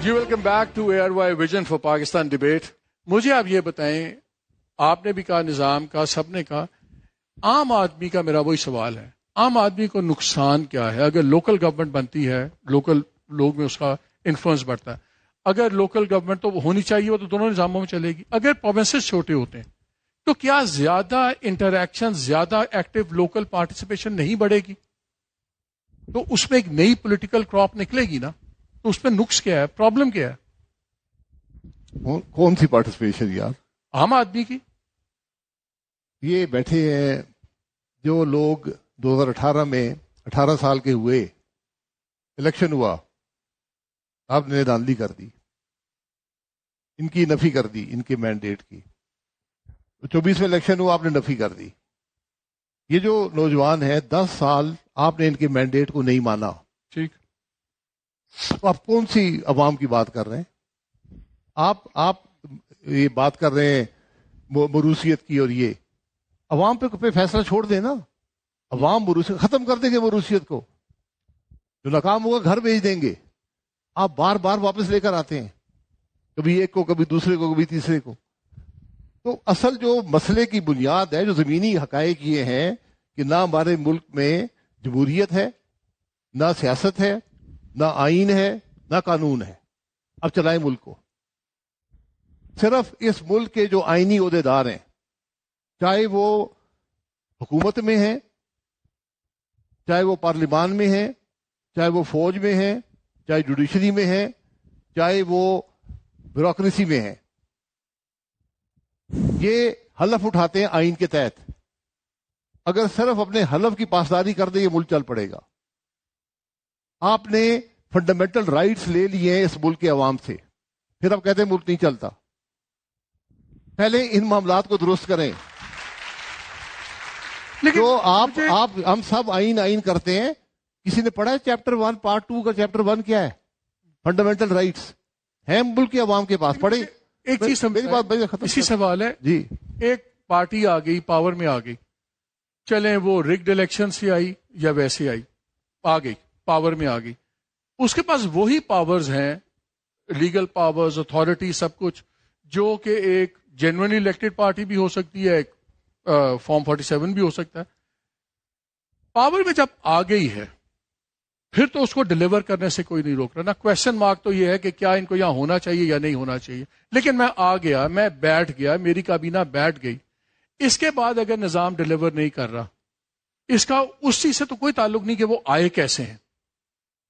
G welcome back to year Y vision for Pakistan debate. مجھے آپ یہ بتائیں, آپ نے بھی کہا, نظام کا, سب نے کہا, عام آدمی کا میرا وہی سوال ہے, عام آدمی کو نقصان کیا ہے اگر لوکل گورنمنٹ بنتی ہے, لوکل لوگ میں اس کا انفلوئنس بڑھتا ہے. اگر لوکل گورنمنٹ تو ہونی چاہیے, وہ تو دونوں نظاموں میں چلے گی. اگر پروونسز چھوٹے ہوتے ہیں تو کیا زیادہ انٹریکشن, زیادہ ایکٹیو لوکل پارٹیسپیشن نہیں بڑھے گی؟ تو اس میں ایک نئی پولیٹیکل کراپ نکلے گی نا. تو اس میں نقص کیا ہے, پرابلم کیا ہے؟ کون سی پارٹیسپیشن یار؟ عام آدمی کی. یہ بیٹھے ہیں جو لوگ 2018 میں 18 سال کے ہوئے, الیکشن ہوا, آپ نے داندلی کر دی, ان کی نفی کر دی, ان کے مینڈیٹ کی. 24 میں الیکشن ہوا, آپ نے نفی کر دی. یہ جو نوجوان ہیں 10 سال آپ نے ان کے مینڈیٹ کو نہیں مانا. ٹھیک, تو آپ کون سی عوام کی بات کر رہے ہیں؟ آپ یہ بات کر رہے ہیں موروثیت کی, اور یہ عوام پہ فیصلہ چھوڑ دیں نا. عوام موروثیت ختم کر دیں گے, موروثیت کو. جو ناکام ہوگا گھر بھیج دیں گے. آپ بار بار واپس لے کر آتے ہیں, کبھی ایک کو, کبھی دوسرے کو, کبھی تیسرے کو. تو اصل جو مسئلے کی بنیاد ہے, جو زمینی حقائق یہ ہیں کہ نہ ہمارے ملک میں جمہوریت ہے, نہ سیاست ہے, نہ آئین ہے, نہ قانون ہے. اب چلائیں ملک کو. صرف اس ملک کے جو آئینی عہدیدار ہیں, چاہے وہ حکومت میں ہیں, چاہے وہ پارلیمان میں ہیں, چاہے وہ فوج میں ہیں, چاہے جوڈیشری میں ہیں, چاہے وہ بیوروکریسی میں ہیں, یہ حلف اٹھاتے ہیں آئین کے تحت. اگر صرف اپنے حلف کی پاسداری کر دے, یہ ملک چل پڑے گا. آپ نے فنڈامنٹل رائٹس لے لیے ہیں اس ملک کے عوام سے, پھر آپ کہتے ہیں ملک نہیں چلتا. پہلے ان معاملات کو درست کریں. جو آپ ہم سب آئین کرتے ہیں. کسی نے پڑھا ہے چیپٹر 1 پارٹ 2 کا؟ چیپٹر 1 کیا ہے؟ فنڈامنٹل رائٹس ہیں ملک کے عوام کے پاس. پڑھے. ایک چیز میری بات اسی سوال ہے جی. ایک پارٹی آ گئی, پاور میں آ گئی, چلیں وہ رگڈ الیکشن سے آئی یا ویسے آئی, آ گئی پاور میں آ گئی. اس کے پاس وہی پاورز ہیں, لیگل پاورز, اتھارٹی, سب کچھ, جو کہ ایک جینوئنلی الیکٹڈ پارٹی بھی ہو سکتی ہے, ایک فارم 47 بھی ہو سکتا ہے. پاور میں جب آ گئی ہے پھر تو اس کو ڈیلیور کرنے سے کوئی نہیں روک رہا نا. کوشچن مارک تو یہ ہے کہ کیا ان کو یہاں ہونا چاہیے یا نہیں ہونا چاہیے. لیکن میں آ گیا, میں بیٹھ گیا, میری کابینہ بیٹھ گئی. اس کے بعد اگر نظام ڈیلیور نہیں کر رہا, اس کا اس چیز سے تو کوئی تعلق نہیں کہ وہ آئے کیسے ہیں.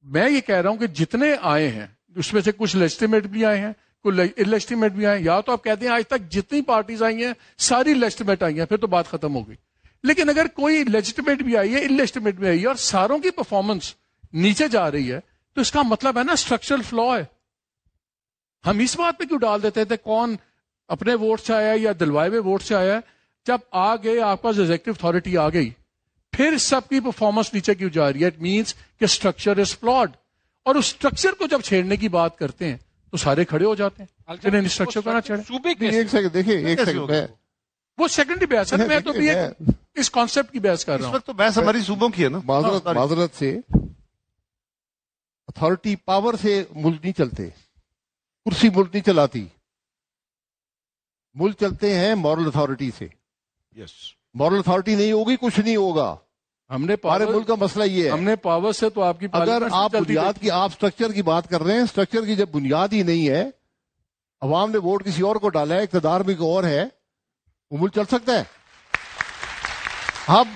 میں یہ کہہ رہا ہوں کہ جتنے آئے ہیں اس میں سے کچھ لیجٹیمیٹ بھی آئے ہیں, کچھ انلیجٹیمیٹ بھی آئے ہیں. یا تو آپ کہتے ہیں آج تک جتنی پارٹیز آئی ہیں ساری لیجٹیمیٹ آئی ہیں, پھر تو بات ختم ہو گئی. لیکن اگر کوئی لیجٹیمیٹ بھی آئی ہے, انلیجٹیمیٹ بھی آئی ہے, اور ساروں کی پرفارمنس نیچے جا رہی ہے, تو اس کا مطلب ہے نا اسٹرکچرل فلا ہے. ہم اس بات پہ کیوں ڈال دیتے تھے کون اپنے ووٹ سے آیا یا دلوائے ہوئے ووٹ سے آیا؟ جب آ گئے, آپ کا ایگزیکٹو اتھارٹی آ گئی, پھر سب کی پرفارمنس نیچے کیوں جا رہی ہے؟ اٹ مینس کہ اسٹرکچر از فلاڈ. اور اس اسٹرکچر کو جب چھیڑنے کی بات کرتے ہیں تو سارے کھڑے ہو جاتے ہیں. اسٹرکچر کو نہ چھیڑیں. ایک سیکنڈ دیکھیں, ایک سیکنڈ. وہ سیکنڈری بحث ہے, میں تو بھی اس کانسیپٹ کی بحث کر رہا ہوں. اس وقت تو بحث ہماری صوبوں کی ہے نا. معذرت سے, اتھارٹی پاور سے ملک نہیں چلتے, کرسی ملک نہیں چلاتی. ملک چلتے ہیں مورل اتھارٹی سے. یس, مورل اتھارٹی نہیں ہوگی کچھ نہیں ہوگا. ہم نے ہمارے ملک کا مسئلہ یہ ہے. ہم نے پاور سے تو آپ کی اگر آپ بنیاد کی, آپ اسٹرکچر کی بات کر رہے ہیں, اسٹرکچر کی جب بنیاد ہی نہیں ہے, عوام نے ووٹ کسی اور کو ڈالا ہے, اقتدار بھی کوئی اور ہے, وہ ملک چل سکتا ہے؟ آپ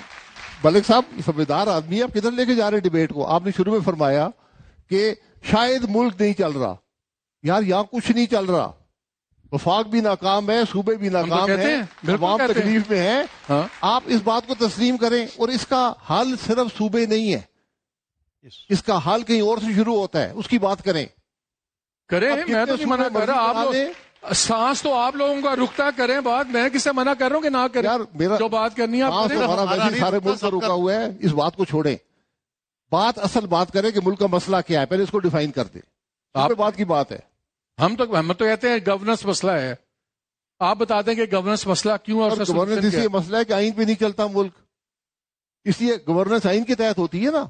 ملک صاحب سمجھدار آدمی, آپ کدھر لے کے جا رہے ہیں ڈیبیٹ کو؟ آپ نے شروع میں فرمایا کہ شاید ملک نہیں چل رہا. یار یہاں کچھ نہیں چل رہا. وفاق بھی ناکام ہے, صوبے بھی ناکام ہیں, عوام تکلیف میں ہے. آپ اس بات کو تسلیم کریں. اور اس کا حل صرف صوبے نہیں ہے, اس کا حل کہیں اور سے شروع ہوتا ہے, اس کی بات کریں. میں تو نہیں منع کر رہا. آپ سانس تو آپ لوگوں کا رکتا کریں بات, میں کس سے منع کر رہا ہوں کہ نہ کریں. یار میرا جو بات کرنی ہے آپ سارے ملک کا رکا ہوا ہے, اس بات کو چھوڑیں. بات اصل بات کریں کہ ملک کا مسئلہ کیا ہے, پہلے اس کو ڈیفائن کر دیں. آپ بات کی بات ہے. ہم تو کہتے ہیں گورننس مسئلہ ہے. آپ بتا دیں کہ گورننس مسئلہ کیوں, اور گورننس اس لیے مسئلہ ہے کہ آئین پہ نہیں چلتا ملک, اس لیے گورننس آئین کے تحت ہوتی ہے نا,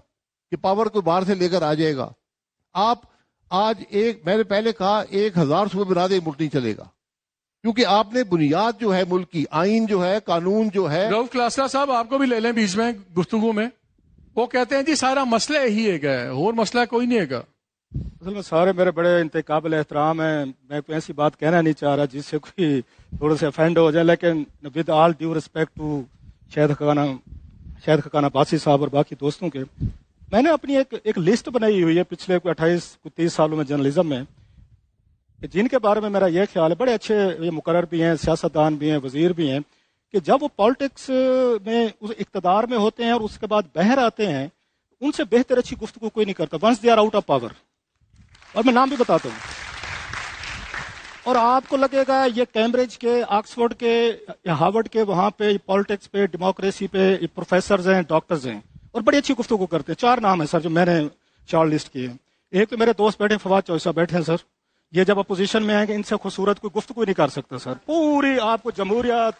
کہ پاور کو باہر سے لے کر آ جائے گا. آپ آج میں نے پہلے کہا 1000 صوبے بنا دے ملک نہیں چلے گا، کیونکہ آپ نے بنیاد جو ہے ملک کی، آئین جو ہے، قانون جو ہے. رؤف کلاسرا صاحب آپ کو بھی لے لیں بیچ میں گفتگو میں. وہ کہتے ہیں جی سارا مسئلہ یہی ہے اور مسئلہ کوئی نہیں ہے. اصل میں سارے میرے بڑے انتقابل احترام ہیں، میں کوئی ایسی بات کہنا نہیں چاہ رہا جس سے کوئی تھوڑے سے افینڈ ہو جائے، لیکن with all due respect to Shahid Khaqan Abbasi صاحب اور باقی دوستوں کے، میں نے اپنی ایک لسٹ بنائی ہوئی ہے پچھلے 28-30 سالوں میں جرنلزم میں، جن کے بارے میں میرا یہ خیال ہے بڑے اچھے یہ مقرر بھی ہیں، سیاستدان بھی ہیں، وزیر بھی ہیں، کہ جب وہ پالیٹکس میں اس اقتدار میں ہوتے ہیں اور اس کے بعد باہر آتے ہیں، ان سے بہتر اچھی گفتگو کوئی نہیں کرتا once they are out of power. اور میں نام بھی بتاتا ہوں، اور آپ کو لگے گا یہ کیمبرج کے، آکسفورڈ کے یا ہارورڈ کے وہاں پہ پالیٹکس پہ، ڈیموکریسی پہ پروفیسرز ہیں، ڈاکٹرز ہیں اور بڑی اچھی گفتگو کرتے ہیں. 4 نام ہیں سر جو میں نے شارٹ لسٹ کیے. ایک تو میرے دوست بیٹھے فواد چوہدری صاحب بیٹھے ہیں سر، یہ جب اپوزیشن میں آئیں گے ان سے خوبصورت کوئی گفتگو نہیں کر سکتا سر. پوری آپ کو جمہوریت،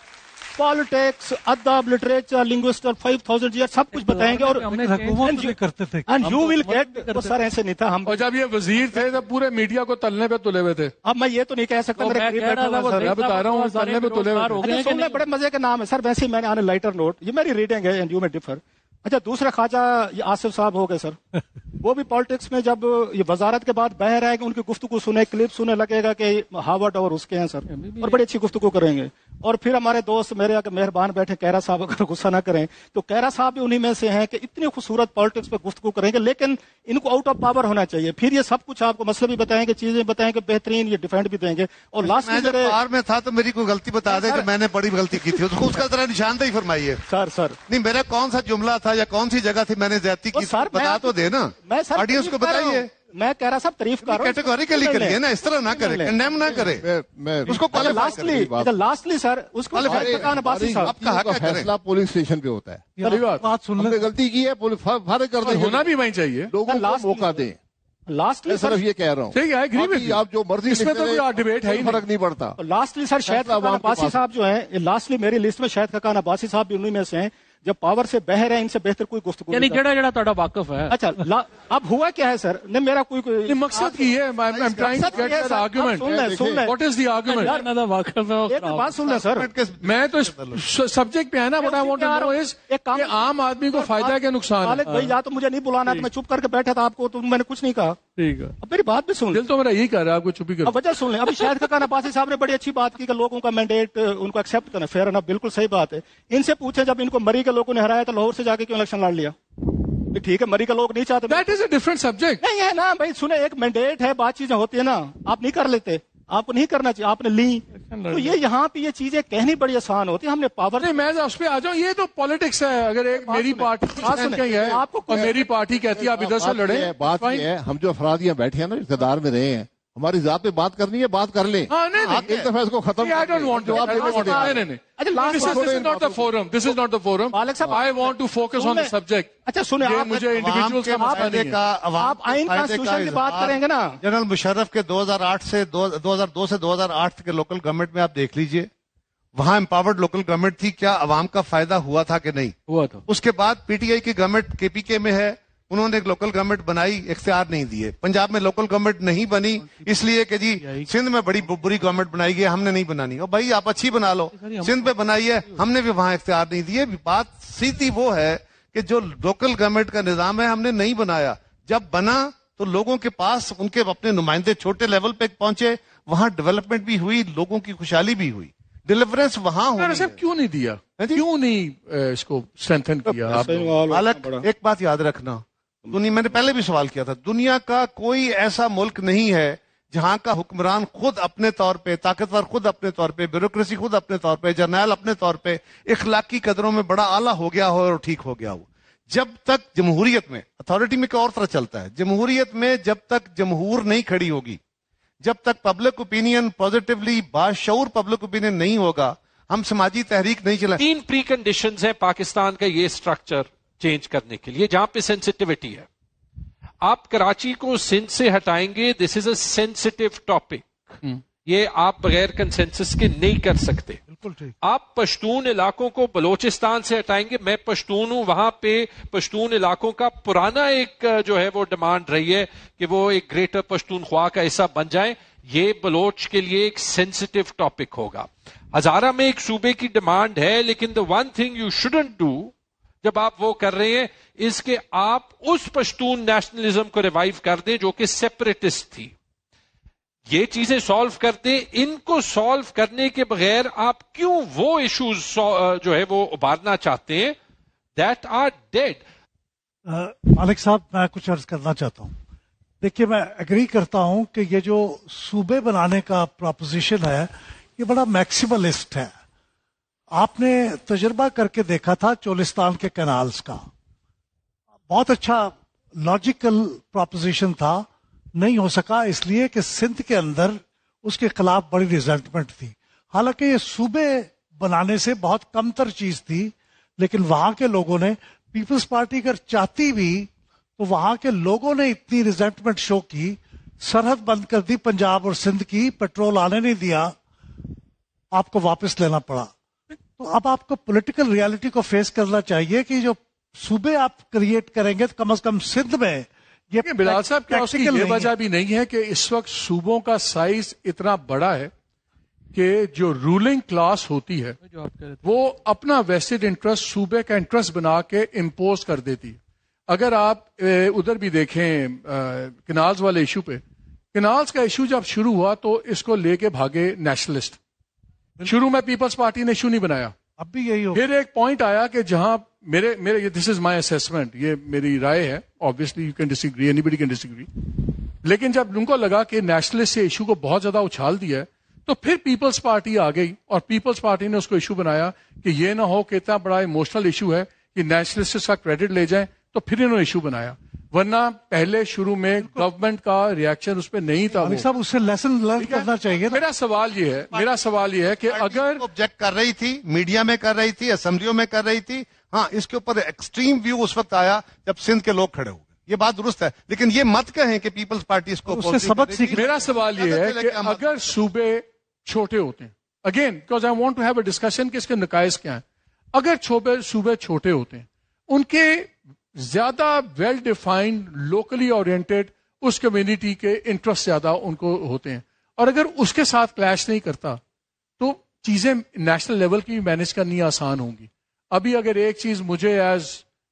پالیٹکس، ادب، لٹریچر، لنگوسٹر 5000 ایئر سب کچھ بتائیں گے. اور حکومت بھی کرتے تھے. And you will get. وہ سر ایسے نہیں تھا ہم. اور جب یہ وزیر تھے تب پورے میڈیا کو تلنے پہ تلے ہوئے تھے. اب میں یہ تو نہیں کہہ سکتا، میں بتا رہا ہوں تلنے پہ تلے ہوئے تھے. سن لیں، بڑے مزے کے نام ہے سر. ویسے ہی میں نے آنے لائٹر نوٹ، یہ میری ریڈنگ ہے اینڈ یو میں ڈفر. اچھا دوسرے خواجہ یہ آصف صاحب ہو گئے سر، وہ بھی پالیٹکس میں جب یہ وزارت کے بعد باہر آئے گا ان کی گفتگو سنے، کلپ سنے، لگے گا کہ ہارورڈ اور اس کے ہیں سر، اور بڑی اچھی گفتگو کریں گے. اور پھر ہمارے دوست میرے مہربان بیٹھے کیرا صاحب، اگر غصہ نہ کریں تو کیرا صاحب بھی انہی میں سے ہیں کہ اتنی خوبصورت پالیٹکس پہ گفتگو کریں گے، لیکن ان کو آؤٹ آف پاور ہونا چاہیے. پھر یہ سب کچھ آپ کو مسئلے بھی بتائیں گے، چیزیں بتائیں گے بہترین، یہ ڈیفینڈ بھی دیں گے. اور لاسٹ میں جب پار میں تھا تو میری کوئی غلطی بتا دے کہ میں نے بڑی غلطی کی تھی، اس کا ذرا نشاندہی فرمائیے. سر نہیں میرا کون سا جملہ تھا یا کون سی جگہ تھی میں نے زیادتی کی، بتا تو دے نا آڈینس کو بتائیے. میں کہہ رہا صاحب تعریف کر رہا ہوں، کیٹیگوریکلی کریے نا، اس طرح نہ کرے، کنڈیم نہ کرے اس کو. لاسٹلی سر اس کو فیصلہ پولنگ اسٹیشن پہ ہوتا ہے. بات سننے نے غلطی کی ہے، فارغ کر دیں، ہونا بھی وہیں چاہیے، لوگوں کو موقع دیں. لاسٹلی صرف یہ کہہ رہا ہوں، آپ جو مرضی اس میں تو کوئی ڈیبیٹ ہے، فرق نہیں پڑتا. لاسٹلی سر شاہد خاقان عباسی صاحب جو ہیں، لاسٹلی میری لسٹ میں شاہد خاقان عباسی صاحب بھی انہی میں سے ہیں. جب پاور سے باہر ہے ان سے بہتر کوئی گفتگو یعنی جڑا تہاڈا واقف ہے. اچھا اب ہوا کیا ہے سر، نہیں میرا کوئی مقصد کی ہے، واٹ از دی آرگومنٹ. ایک بات سن لیں سر، میں تو سبجیکٹ پہ ہے نا، what I want to know is کہ عام آدمی کو فائدہ ہے کہ نقصان ہے. خالد بھائی یا تو مجھے نہیں بلانا تو میں چپ کر کے بیٹھا تھا، آپ کو تو میں نے کچھ نہیں کہا. ٹھیک ہے، اب میری بات بھی سن لیں. دل تو میرا یہی کہہ رہا ہے آپ کو چپ ہی کر. وجہ سن لیں. ابھی شاہد خاقان عباسی صاحب نے بڑی اچھی بات کی کہ لوگوں کا مینڈیٹ ان کو ایکسپٹ کرنا، فیئر انف، بالکل صحیح بات ہے. ان سے پوچھیں جب ان کو مری کے لوگوں نے ہرایا تو لاہور سے جا کے کیوں الیکشن لڑ لیا؟ ٹھیک ہے مری کا لوگ نہیں چاہتے، that is a different subject. نہیں ہے نا بھائی، سنیں ایک مینڈیٹ ہے، بات چیزیں ہوتی ہیں نا، آپ نہیں کر لیتے، آپ کو نہیں کرنا چاہیے، آپ نے لی. تو یہ یہاں پہ یہ چیزیں کہنی بڑی آسان ہوتی ہے. ہم نے پاور نہیں، میں اس پہ آ جاؤں، یہ تو پالیٹکس ہے. اگر ایک میری پارٹی ہے اور میری پارٹی کہتی ہے آپ ادھر سے لڑیں. بات یہ ہے ہم جو افراد یہاں بیٹھے ہیں نا، اقتدار میں رہے ہیں، ہماری ذات پہ بات کرنی ہے، بات کر لیں. ایک دفعہ اس کو ختم. This is not the forum. This is not the forum. I want to focus on the subject. اچھا سنیں، مجھے انڈیویجولز کا مسئلہ نہیں ہے. آپ آئین کانسٹیٹیوشن کی بات کریں گے نا. جنرل مشرف کے 2002 سے 2008 کے لوکل گورنمنٹ میں آپ دیکھ لیجئے، وہاں امپاورڈ لوکل گورنمنٹ تھی، کیا عوام کا فائدہ ہوا تھا کہ نہیں ہوا تھا. اس کے بعد پی ٹی آئی کی گورنمنٹ کے پی کے میں ہے، انہوں نے ایک لوکل گورنمنٹ بنائی، اختیار نہیں دیے. پنجاب میں لوکل گورنمنٹ نہیں بنی اس لیے کہ جی سندھ میں بڑی بری گورنمنٹ بنائی گئی، ہم نے نہیں بنانی. اور بھائی آپ اچھی بنا لو، سندھ میں بنائی ہے، ہم نے بھی وہاں اختیار نہیں دیے. بات سیدھی وہ ہے کہ جو لوکل گورنمنٹ کا نظام ہے ہم نے نہیں بنایا. جب بنا تو لوگوں کے پاس ان کے اپنے نمائندے چھوٹے لیول پہ پہنچے، وہاں ڈیولپمنٹ بھی ہوئی، لوگوں کی خوشحالی بھی ہوئی، ڈیلیورنس وہاں ہو. کیوں نہیں دیا، کیوں نہیں اس کو اسٹرینتھن کیا؟ ایک بات یاد رکھنا، میں نے پہلے بھی سوال کیا تھا، دنیا کا کوئی ایسا ملک نہیں ہے جہاں کا حکمران خود اپنے طور پہ، طاقتور خود اپنے طور پہ، بیوروکریسی خود اپنے طور پہ، جرنیل اپنے طور پہ اخلاقی قدروں میں بڑا اعلیٰ ہو گیا ہو اور ٹھیک ہو گیا ہو. جب تک جمہوریت میں، اتھارٹی میں اور طرح چلتا ہے، جمہوریت میں جب تک جمہور نہیں کھڑی ہوگی، جب تک پبلک اوپینین پازیٹیولی باشعور پبلک اوپینین نہیں ہوگا، ہم سماجی تحریک نہیں چلائیں. 3 پری کنڈیشنز ہیں پاکستان کا یہ اسٹرکچر چینج کرنے کے لیے، جہاں پہ سینسٹیوٹی ہے. آپ کراچی کو سندھ سے ہٹائیں گے، دس از اے سینسٹیو ٹاپک، یہ آپ بغیر کنسنسس کے نہیں کر سکتے. بالکل ٹھیک. آپ پشتون علاقوں کو بلوچستان سے ہٹائیں گے. میں پشتون ہوں, وہاں پہ پشتون علاقوں کا پرانا ایک جو ہے وہ ڈیمانڈ رہی ہے کہ وہ ایک گریٹر پشتونخوا کا حصہ بن جائیں. یہ بلوچ کے لیے ایک سینسٹیو ٹاپک ہوگا. ہزارہ میں ایک صوبے کی ڈیمانڈ ہے, لیکن the one thing you shouldn't do جب آپ وہ کر رہے ہیں اس کے آپ اس پشتون نیشنلزم کو ریوائیو کر دیں جو کہ سیپریٹسٹ تھی. یہ چیزیں سالو کر دیں. ان کو سالو کرنے کے بغیر آپ کیوں وہ ایشوز جو ہے وہ ابھارنا چاہتے ہیں دیٹ آر ڈیڈ. مالک صاحب میں کچھ عرض کرنا چاہتا ہوں. دیکھیے میں اگری کرتا ہوں کہ یہ جو صوبے بنانے کا پراپوزیشن ہے یہ بڑا میکسیملسٹ ہے. آپ نے تجربہ کر کے دیکھا تھا چولستان کے کینالز کا, بہت اچھا لاجیکل پراپوزیشن تھا, نہیں ہو سکا اس لیے کہ سندھ کے اندر اس کے خلاف بڑی ریزنٹمنٹ تھی. حالانکہ یہ صوبے بنانے سے بہت کم تر چیز تھی, لیکن وہاں کے لوگوں نے, پیپلز پارٹی اگر چاہتی بھی تو وہاں کے لوگوں نے اتنی ریزنٹمنٹ شو کی, سرحد بند کر دی پنجاب اور سندھ کی, پیٹرول آنے نہیں دیا, آپ کو واپس لینا پڑا. تو اب آپ کو پولیٹیکل ریالٹی کو فیس کرنا چاہیے کہ جو صوبے آپ کریٹ کریں گے تو کم از کم سندھ میں یہ بلال صاحب کیا اس کی practical یہ نہیں وجہ ہے. بھی نہیں ہے کہ اس وقت صوبوں کا سائز اتنا بڑا ہے کہ جو رولنگ کلاس ہوتی ہے جو آپ کہہ رہے تھے. وہ اپنا ویسٹڈ انٹرسٹ صوبے کا انٹرسٹ بنا کے امپوز کر دیتی ہے. اگر آپ ادھر بھی دیکھیں کنالز والے ایشو پہ, کنالز کا ایشو جب شروع ہوا تو اس کو لے کے بھاگے نیشنلسٹ. شروع میں پیپلز پارٹی نے ایشو نہیں بنایا. اب بھی یہی ہو. پھر ایک پوائنٹ آیا کہ جہاں میرے دس از مائی اسیسمنٹ, یہ میری رائے ہے, obviously you can disagree, anybody can disagree, لیکن جب ان کو لگا کہ نیشنلسٹ سے ایشو کو بہت زیادہ اچھال دیا ہے تو پھر پیپلز پارٹی آ گئی اور پیپلز پارٹی نے اس کو ایشو بنایا کہ یہ نہ ہو کہ اتنا بڑا ایموشنل ایشو ہے کہ نیشنلسٹ کا کریڈٹ لے جائیں, تو پھر انہوں نے ایشو بنایا. ورنہ پہلے شروع میں گورنمنٹ کا ریئیکشن اس پہ نہیں تھا. مالک صاحب اس سے لیسن لرن کرنا چاہیے نا. میرا سوال یہ ہے کہ اگر آبجیکٹ کر رہی تھی, میڈیا میں کر رہی تھی, اسمبلیوں میں کر رہی تھی, ہاں اس کے اوپر ایکسٹریم ویو اس وقت آیا جب سندھ کے لوگ کھڑے ہو گئے. یہ بات درست ہے, لیکن یہ مت کہیں کہ پیپلز پارٹی اس کو اس سے سبق سیکھ. میرا سوال یہ ہے کہ اگر صوبے چھوٹے ہوتے ہیں, again because I want to have a discussion کہ اس کے نقائص کیا ہیں. اگر صوبے چھوٹے ہوتے ہیں, ان کے زیادہ ویل ڈیفائنڈ لوکلی اورینٹیڈ اس کمیونٹی کے انٹرسٹ زیادہ ان کو ہوتے ہیں, اور اگر اس کے ساتھ کلیش نہیں کرتا تو چیزیں نیشنل لیول کی مینج کرنی آسان ہوں گی. ابھی اگر ایک چیز مجھے ایز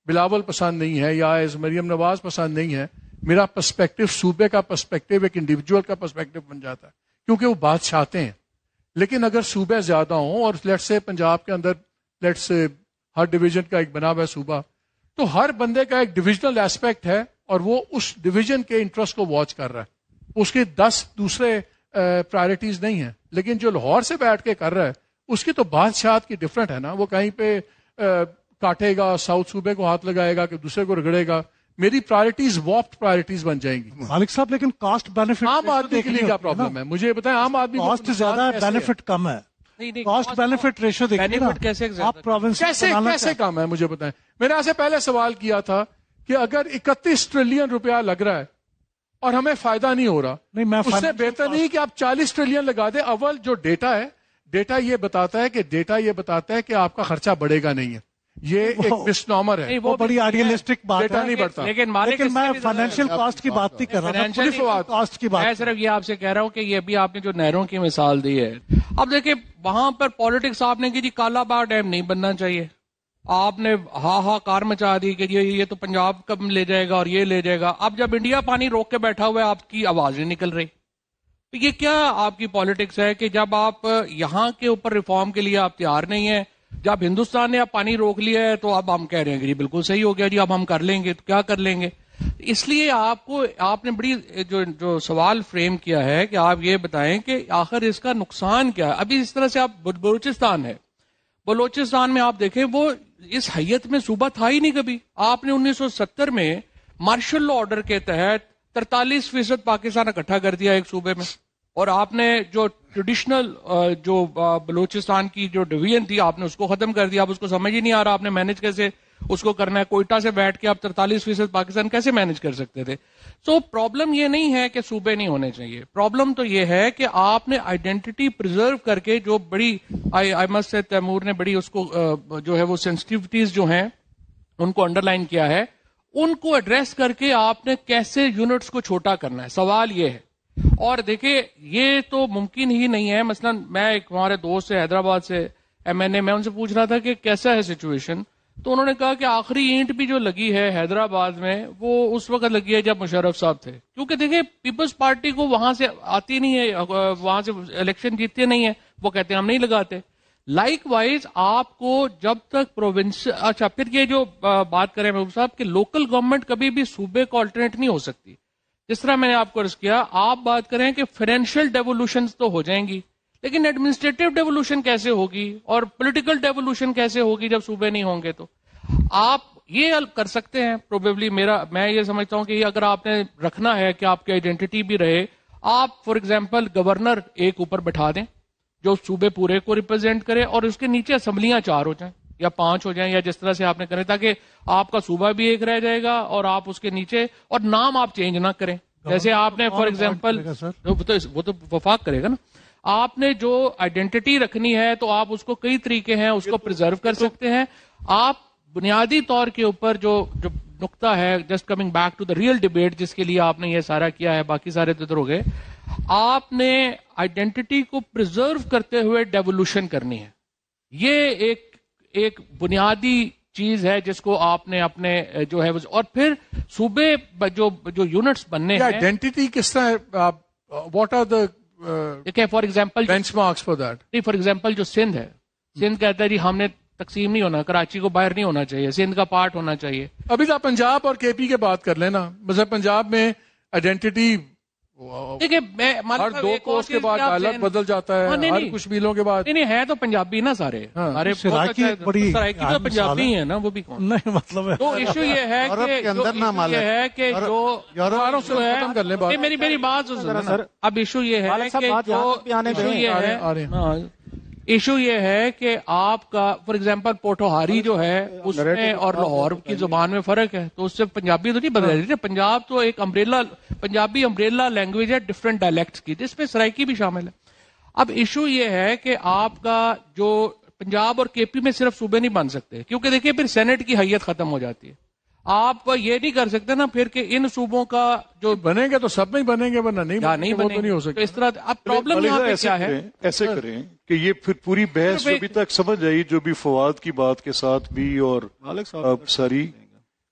بلاول پسند نہیں ہے یا ایز مریم نواز پسند نہیں ہے, میرا پرسپیکٹو صوبے کا پرسپیکٹو ایک انڈیویجول کا پرسپیکٹو بن جاتا ہے کیونکہ وہ بات چاہتے ہیں. لیکن اگر صوبے زیادہ ہوں, اور لیٹس سے پنجاب کے اندر لیٹس سے ہر ڈویژن کا ایک بنا ہوا ہے صوبہ, تو ہر بندے کا ایک ڈویژنل ایسپیکٹ ہے اور وہ اس ڈویژن کے انٹرسٹ کو واچ کر رہا ہے. اس کے 10 دوسرے پرائرٹیز نہیں ہیں. لیکن جو لاہور سے بیٹھ کے کر رہا ہے اس کی تو بادشاہت کی ڈفرنٹ ہے نا. وہ کہیں پہ کاٹے گا, ساؤتھ صوبے کو ہاتھ لگائے گا کہ دوسرے کو رگڑے گا. میری پرائرٹیز واپڈ پرائرٹیز بن جائیں گی. مالک صاحب لیکن کاسٹ بینیفٹ عام آدمی کے لیے کیا پرابلم ہے مجھے بتائیں. عام آدمی کاسٹ زیادہ ہے, بینیفٹ کم ہے. کاسٹ بینیفٹ ریشو دیکھیے نا آپ پروونس کیسے کام ہے مجھے بتائیں. میں نے آپ سے پہلے سوال کیا تھا کہ اگر 31 ٹریلین روپیہ لگ رہا ہے اور ہمیں فائدہ نہیں ہو رہا, نہیں میں اس سے بہتر نہیں کہ آپ 40 ٹریلین لگا دیں. اول جو ڈیٹا ہے, ڈیٹا یہ بتاتا ہے کہ آپ کا خرچہ بڑھے گا نہیں ہے. یہ ایک مسنامر ہے, وہ بڑی آئیڈیلسٹک بات ڈیٹا ہے. نہیں بڑھتا. لیکن میں فائنینشیل کاسٹ کی بات نہیں کر رہا, میں کاسٹ کی بات. میں صرف یہ آپ سے کہہ رہا ہوں کہ یہ بھی آپ نے جو نہروں کی مثال دی ہے, اب دیکھیں وہاں پر پالیٹکس آپ نے کی جی کالا باغ ڈیم نہیں بننا چاہیے. آپ نے کار مچا دی کہ یہ تو پنجاب کب لے جائے گا اور یہ لے جائے گا. اب جب انڈیا پانی روک کے بیٹھا ہوا ہے آپ کی آواز نہیں نکل رہی. تو یہ کیا آپ کی پالیٹکس ہے کہ جب آپ یہاں کے اوپر ریفارم کے لیے آپ تیار نہیں ہیں, جب ہندوستان نے اب پانی روک لیا ہے تو اب ہم کہہ رہے ہیں کہ جی بالکل صحیح ہو گیا جی اب ہم کر لیں گے. تو کیا کر لیں گے؟ اس لیے آپ نے بڑی جو سوال فریم کیا ہے کہ آپ یہ بتائیں کہ آخر اس کا نقصان کیا ہے. ابھی اس طرح سے آپ بلوچستان ہے, بلوچستان میں آپ دیکھیں وہ اس حیت میں صوبہ تھا ہی نہیں کبھی. آپ نے 1970 میں مارشل لا آرڈر کے تحت 43% پاکستان اکٹھا کر دیا ایک صوبے میں, اور آپ نے جو ٹریڈیشنل جو بلوچستان کی جو ڈویژن تھی آپ نے اس کو ختم کر دیا. اب اس کو سمجھ ہی نہیں آ رہا آپ نے مینج کیسے اس کو کرنا ہے. کوئٹہ سے بیٹھ کے آپ 43% پاکستان کیسے مینج کر سکتے تھے؟ سو پرابلم یہ نہیں ہے کہ صوبے نہیں ہونے چاہیے, پرابلم تو یہ ہے کہ آپ نے آئیڈینٹی پرزرو کر کے جو بڑی آئی مسٹ سے تیمور نے بڑی اس کو جو ہے وہ سینسٹیوٹیز جو ہیں ان کو انڈر لائن کیا ہے, ان کو ایڈریس کر کے آپ نے کیسے یونٹس کو چھوٹا کرنا ہے, سوال یہ ہے. اور دیکھیں یہ تو ممکن ہی نہیں ہے. مثلا میں ایک ہمارے دوست سے حیدرآباد سے MNA, میں ان سے پوچھ رہا تھا کہ کیسا ہے سچویشن, تو انہوں نے کہا کہ آخری اینٹ بھی جو لگی ہے حیدرآباد میں وہ اس وقت لگی ہے جب مشرف صاحب تھے, کیونکہ دیکھیں پیپلز پارٹی کو وہاں سے آتی نہیں ہے, وہاں سے الیکشن جیتتے نہیں ہیں, وہ کہتے ہیں ہم نہیں لگاتے. لائک وائز آپ کو جب تک پروونس, اچھا پھر یہ جو بات کریں محبوب صاحب کہ لوکل گورنمنٹ کبھی بھی صوبے کو آلٹرنیٹ نہیں ہو سکتی. جس طرح میں نے آپ کو عرض کیا, آپ بات کریں کہ فائنینشیل ڈیولوشن تو ہو جائیں گی, لیکن ایڈمنسٹریٹو ڈیولوشن کیسے ہوگی اور پولیٹیکل ڈیولوشن کیسے ہوگی جب صوبے نہیں ہوں گے؟ تو آپ یہ کر سکتے ہیں پروبیبلی. میں یہ سمجھتا ہوں کہ اگر آپ نے رکھنا ہے کہ آپ کی آئیڈینٹی بھی رہے, آپ فار ایگزامپل گورنر ایک اوپر بٹھا دیں جو صوبے پورے کو ریپرزینٹ کرے, اور اس کے نیچے اسمبلیاں 4 ہو جائیں یا 5 ہو جائیں, یا جس طرح سے آپ نے کرے, تاکہ آپ کا صوبہ بھی ایک رہ جائے گا اور آپ اس کے نیچے, اور نام آپ چینج نہ کریں. جیسے آپ نے فار ایگزامپل وہ تو وفاق کرے گا نا, آپ نے جو آئیڈینٹی رکھنی ہے تو آپ اس کو کئی طریقے ہیں اس کو پرزرو کر سکتے ہیں. آپ بنیادی طور کے اوپر جو نقطہ ہے, just coming back to the real debate جس کے لیے آپ نے یہ سارا کیا ہے, باقی سارے تو ادھر ہو گئے, آپ نے آئیڈینٹی کو پرزرو کرتے ہوئے ڈیولوشن کرنی ہے. یہ ایک بنیادی چیز ہے جس کو آپ نے اپنے جو ہے, اور پھر صوبے جو یونٹس بننے ہیں, آئیڈینٹی کس طرح, واٹ آر دا دیکھیں for example bench marks for that? For example جو سندھ ہے, سندھ کہتا ہے جی ہم نے تقسیم نہیں ہونا, کراچی کو باہر نہیں ہونا چاہیے, سندھ کا پارٹ ہونا چاہیے. ابھی تو پنجاب اور KP کے بات کر لینا. مثلا پنجاب میں آئیڈینٹی دیکھیں ہر 2 کوس کے بعد الگ بدل جاتا ہے, ہر کچھ میلوں کے بعد. نہیں ہے تو پنجابی نا سارے, سرائکی سرائکی تو پنجابی ہیں نا, وہ بھی کون نہیں مطلب تو ایشو یہ ہے کہ جو ہے میری بات سر, اب ایشو یہ ہے ایشو یہ ہے کہ آپ کا فار ایگزامپل پوٹوہاری جو ہے اس میں اور لاہور کی زبان میں فرق ہے, تو اس سے پنجابی تو نہیں بدل رہی. پنجاب تو ایک پنجابی امبریلا لینگویج ہے ڈفرینٹ ڈائلیکٹس کی, جس میں سرائکی بھی شامل ہے. اب ایشو یہ ہے کہ آپ کا جو پنجاب اور KP میں صرف صوبے نہیں بن سکتے, کیونکہ دیکھیے پھر سینٹ کی حیت ختم ہو جاتی ہے. آپ یہ نہیں کر سکتے نا پھر کہ ان صوبوں کا جو بنے گے تو سب میں بنے گے, ورنہ نہیں بنے ہو سکتا. اس طرح اب پرابلم یہاں پہ کیا ہے, ایسے کریں کہ یہ پھر پوری بحث جو ابھی تک سمجھ آئی, جو بھی فواد کی بات کے ساتھ بھی اور ساری,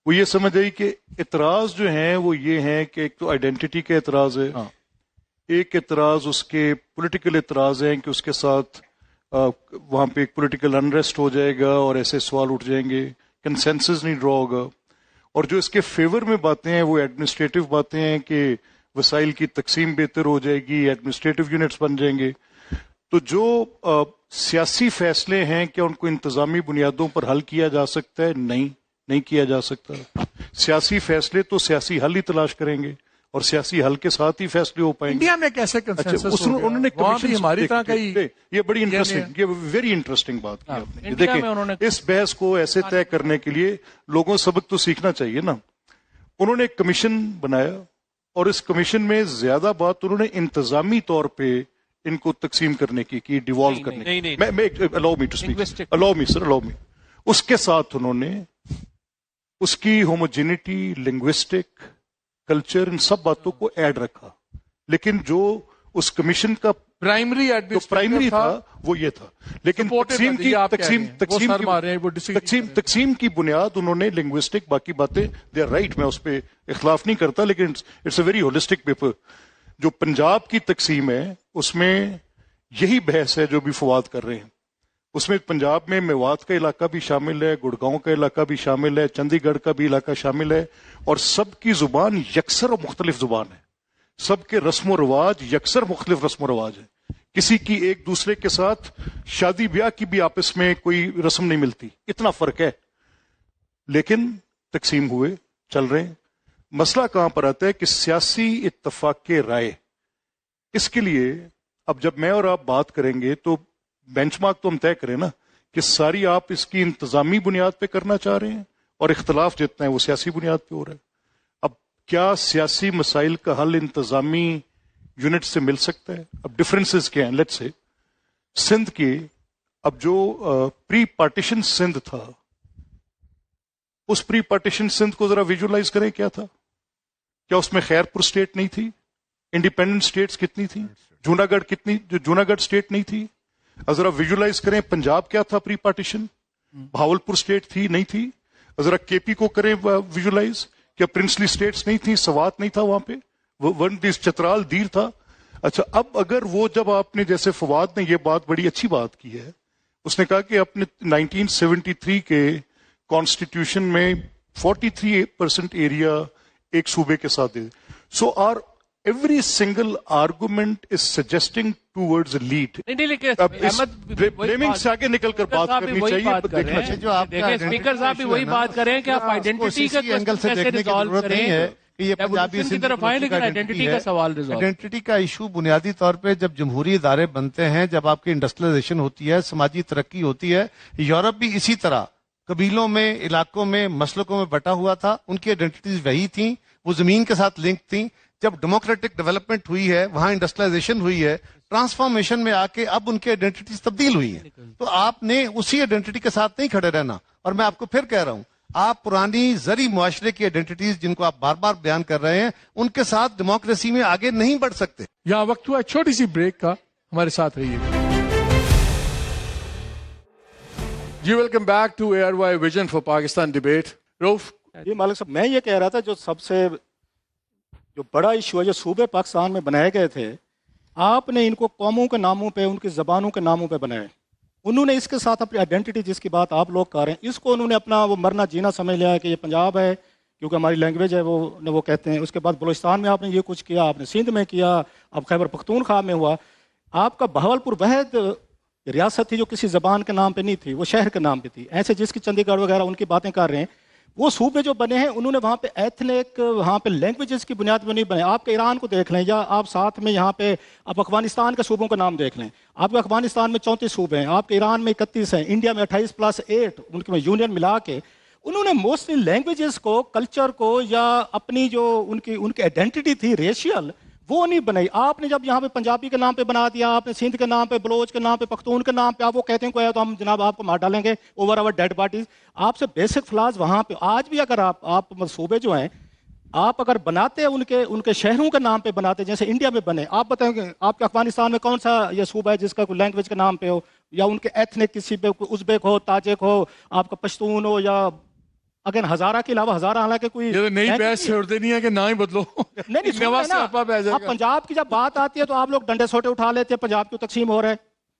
وہ یہ سمجھ آئی کہ اعتراض جو ہیں وہ یہ ہیں کہ ایک تو آئیڈینٹی کا اعتراض ہے, ایک اعتراض اس کے پولیٹیکل اعتراض ہیں کہ اس کے ساتھ وہاں پہ ایک پولیٹیکل انریسٹ ہو جائے گا اور ایسے سوال اٹھ جائیں گے, کنسنسس نہیں ڈرا ہوگا. اور جو اس کے فیور میں باتیں ہیں وہ ایڈمنسٹریٹو باتیں ہیں کہ وسائل کی تقسیم بہتر ہو جائے گی, ایڈمنسٹریٹو یونٹس بن جائیں گے. تو جو سیاسی فیصلے ہیں کیا ان کو انتظامی بنیادوں پر حل کیا جا سکتا ہے؟ نہیں کیا جا سکتا. سیاسی فیصلے تو سیاسی حل ہی تلاش کریں گے اور سیاسی حل کے ساتھ ہی فیصلے ہو پائیں گے. انڈیا میں کیسے کنسنسس انہوں نے ہماری طرح کا یہ بڑی انٹرسٹنگ, یہ ویری انٹرسٹنگ بات کی آپ نے. دیکھیں اس بحث کو ایسے طے کرنے کے لیے لوگوں سبق تو سیکھنا چاہیے نا. انہوں نے ایک کمیشن بنایا اور اس کمیشن میں زیادہ بات انہوں نے انتظامی طور پہ ان کو تقسیم کرنے کی ڈیوالو کرنے کی. الاؤ می ٹو اسپیک, الاؤ می. اس کے ساتھ انہوں نے اس کی ہوموجینٹی, لنگوسٹک, کلچر, ان سب باتوں کو ایڈ رکھا. لیکن جو اس کمیشن کا پرائمری تھا وہ یہ تھا. لیکن تقسیم کی بنیاد انہوں نے لنگوسٹک, باقی باتیں دے آر رائٹ, میں اس پہ اختلاف نہیں کرتا, لیکن it's a very holistic paper. جو پنجاب کی تقسیم ہے اس میں یہی بحث ہے جو بھی فواد کر رہے ہیں. اس میں پنجاب میں میوات کا علاقہ بھی شامل ہے, گڑگاؤں کا علاقہ بھی شامل ہے, چندی گڑھ کا بھی علاقہ شامل ہے, اور سب کی زبان یکسر اور مختلف زبان ہے. سب کے رسم و رواج یکسر مختلف رسم و رواج ہیں. کسی کی ایک دوسرے کے ساتھ شادی بیاہ کی بھی آپس میں کوئی رسم نہیں ملتی, اتنا فرق ہے. لیکن تقسیم ہوئے چل رہے ہیں. مسئلہ کہاں پر آتا ہے کہ سیاسی اتفاق رائے. اس کے لیے اب جب میں اور آپ بات کریں گے تو بینچ مارک تو ہم طے کریں نا کہ ساری آپ اس کی انتظامی بنیاد پہ کرنا چاہ رہے ہیں اور اختلاف جتنا ہے وہ سیاسی بنیاد پہ ہو رہا ہے. اب کیا سیاسی مسائل کا حل انتظامی یونٹ سے مل سکتا ہے؟ اب ڈفرینسز کیا ہیں؟ لیٹ سے سندھ کے اب جو پری پارٹیشن سندھ تھا، اس پری پارٹیشن سندھ کو ذرا ویژولائز کریں. کیا تھا؟ کیا اس میں خیر پور اسٹیٹ نہیں تھی؟ انڈیپینڈنٹ اسٹیٹس کتنی تھی؟ جوناگڑھ اسٹیٹ نہیں تھی؟ ذرا ویژولائز کریں پنجاب کیا تھا پری پارٹیشن؟ بھاول پور اسٹیٹ تھی نہیں تھی؟ ذرا کے پی کو کریں ویژولائز، کیا پرنسلی اسٹیٹس نہیں تھی؟ سوات نہیں تھا وہاں پہ؟ چترال دیر تھا. اچھا اب اگر وہ جب آپ نے جیسے فواد نے یہ بات بڑی اچھی بات کی ہے، اس نے کہا کہ اپنے 1973 کے کانسٹیٹیوشن میں 43% ایریا ایک صوبے کے ساتھ دے. So are every single argument is suggesting towards lead. Blaming سے آگے نکل کر بات کرنی چاہیے. دیکھنا چاہیے جو آپ اسپیکر صاحب بھی وہی بات کریں کہ آپ آئیڈینٹی کا اینگل سے دیکھنے کی ضرورت نہیں ہے کہ یہ پنجابی کی طرف آئیں، لیکن آئیڈینٹی کا سوال ریزالو. آئیڈینٹی کا ایشو بنیادی طور پہ جب جمہوری ادارے بنتے ہیں، جب آپ کی انڈسٹریلائزیشن ہوتی ہے، سماجی ترقی ہوتی ہے. یورپ بھی اسی طرح قبیلوں میں، علاقوں میں، مسلکوں میں بٹا ہوا تھا. ان کی آئیڈینٹیز وہی تھیں، وہ زمین کے ساتھ لنک تھیں. جب ڈیموکریٹک ڈیولپمنٹ ہوئی ہے، وہاں انڈسٹریلائزیشن ہوئی ہے، ٹرانسفارمیشن میں آ کے اب ان کی آئیڈینٹیز تبدیل ہوئی ہیں. تو آپ نے اسی آئیڈینٹی کے ساتھ نہیں کھڑے رہنا. اور میں آپ کو پھر کہہ رہا ہوں، آپ پرانی زرعی معاشرے کی آئیڈینٹیز جن کو آپ بار بار بیان کر رہے ہیں، ان کے ساتھ ڈیموکریسی میں آگے نہیں بڑھ سکتے. یہاں وقت ہوا چھوٹی سی بریک کا، ہمارے ساتھ رہیے. جی welcome back to year Y vision for Pakistan debate. Rauf ji Malik صاحب، میں یہ کہہ رہا تھا جو سب سے جو بڑا ایشو ہے جو صوبے پاکستان میں بنائے گئے تھے، آپ نے ان کو قوموں کے ناموں پہ، ان کی زبانوں کے ناموں پہ بنائے. انہوں نے اس کے ساتھ اپنی آئیڈینٹی جس کی بات آپ لوگ کر رہے ہیں، اس کو انہوں نے اپنا وہ مرنا جینا سمجھ لیا ہے کہ یہ پنجاب ہے کیونکہ ہماری لینگویج ہے وہ کہتے ہیں. اس کے بعد بلوچستان میں آپ نے یہ کچھ کیا، آپ نے سندھ میں کیا، اب خیبر پختونخوا میں ہوا. آپ کا بہاولپور واحد ریاست تھی جو کسی زبان کے نام پہ نہیں تھی، وہ شہر کے نام پہ تھی. ایسے جس کی چندی گڑھ وغیرہ ان کی باتیں کر رہے ہیں، وہ صوبے جو بنے ہیں انہوں نے وہاں پہ ایتھنک، وہاں پہ لینگویجز کی بنیاد پہ نہیں بنے. آپ کے ایران کو دیکھ لیں، یا آپ ساتھ میں یہاں پہ آپ افغانستان کے صوبوں کا نام دیکھ لیں. آپ کے افغانستان میں 34 صوبے ہیں، آپ کے ایران میں 31 ہیں، انڈیا میں 28+8 ان کے یونین ملا کے انہوں نے موسٹلی لینگویجز کو، کلچر کو، یا اپنی جو ان کی آئیڈینٹی تھی ریشیل، وہ نہیں بنائی. آپ نے جب یہاں پہ پنجابی کے نام پہ بنا دیا، آپ نے سندھ کے نام پہ، بلوچ کے نام پہ، پختون کے نام پہ، آپ وہ کہتے ہیں کوئی تو ہم جناب آپ کو مار ڈالیں گے اوور آور ڈیڈ باڈیز. آپ سے بیسک فلاز وہاں پہ آج بھی اگر آپ صوبے جو ہیں آپ اگر بناتے ہیں ان کے شہروں کے نام پہ بناتے جیسے انڈیا میں بنے. آپ بتائیں گے آپ کے افغانستان میں کون سا یہ صوبہ ہے جس کا کوئی لینگویج کے نام پہ ہو، یا ان کے ایتھنک کسی پہ، کوئی ازبیک ہو، تاجک ہو، آپ کا پشتون ہو، یا اگر ہزارہ کے علاوہ ہزارہ، حالانکہ کوئی نئی بحث چھوڑتے نہیں ہے کہ نہ ہی بدلو. اب پنجاب کی جب بات آتی ہے تو آپ لوگ ڈنڈے سوٹے اٹھا لیتے ہیں، پنجاب کی تقسیم ہو رہا ہے.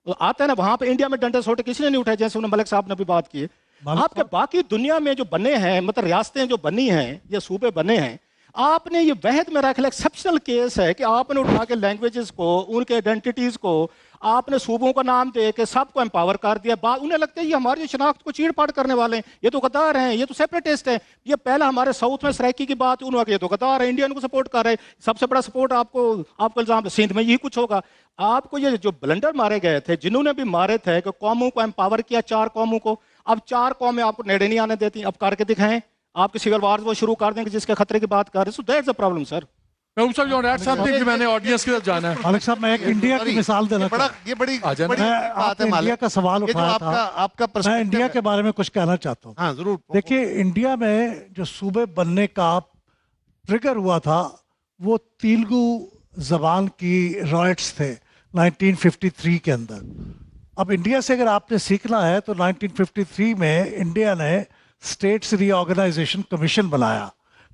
آتا ہے نا وہاں پہ انڈیا میں ڈنڈے سوٹے کسی نے نہیں اٹھائے، جیسے انہوں ملک صاحب نے بھی بات کی ہے. آپ کے باقی دنیا میں جو بنے ہیں، مطلب ریاستیں جو بنی ہیں یا صوبے بنے ہیں، آپ نے یہ وحد میں رکھ لیا. ایکسیپشنل کیس ہے کہ آپ نے اٹھا کے لینگویجز کو، ان کے آئیڈینٹیز کو آپ نے صوبوں کا نام دے کے سب کو امپاور کر دیا. انہیں لگتا ہے یہ ہماری شناخت کو چیڑ پاڑ کرنے والے ہیں، یہ تو غدار ہیں، یہ تو سیپریٹسٹ ہیں. یہ پہلا ہمارے ساؤتھ میں سرائکی کی بات، انہوں نے یہ تو غدار ہے، انڈین کو سپورٹ کر رہے ہیں. سب سے بڑا سپورٹ آپ کو الزام سندھ میں یہی کچھ ہوگا. آپ کو یہ جو بلنڈر مارے گئے تھے، جنہوں نے بھی مارے تھے کہ قوموں کو امپاور کیا، 4 قوموں کو. اب 4 قومیں آپ کو نیڑے نہیں آنے دیتی. اب کر کے دکھائیں، آپ کے سول وارز وہ شروع کر دیں گے جس کے خطرے کی بات کر رہے ہیں. So that's a problem sir. میں نے آڈینس کی طرف جانا ہے. مالک صاحب میں ایک انڈیا کی مثال دینا چاہتا ہوں. یہ بڑی آپ نے انڈیا کا سوال اٹھایا تھا، آپ کا میں انڈیا کے بارے میں کچھ کہنا چاہتا ہوں. ہاں ضرور. دیکھیے انڈیا میں جو صوبے بننے کا ٹریگر ہوا تھا وہ تیلگو زبان کی رائٹس تھے 1953 کے اندر. اب انڈیا سے اگر آپ نے سیکھنا ہے تو 1953 میں انڈیا نے اسٹیٹس ری آرگنائزیشن کمیشن بنایا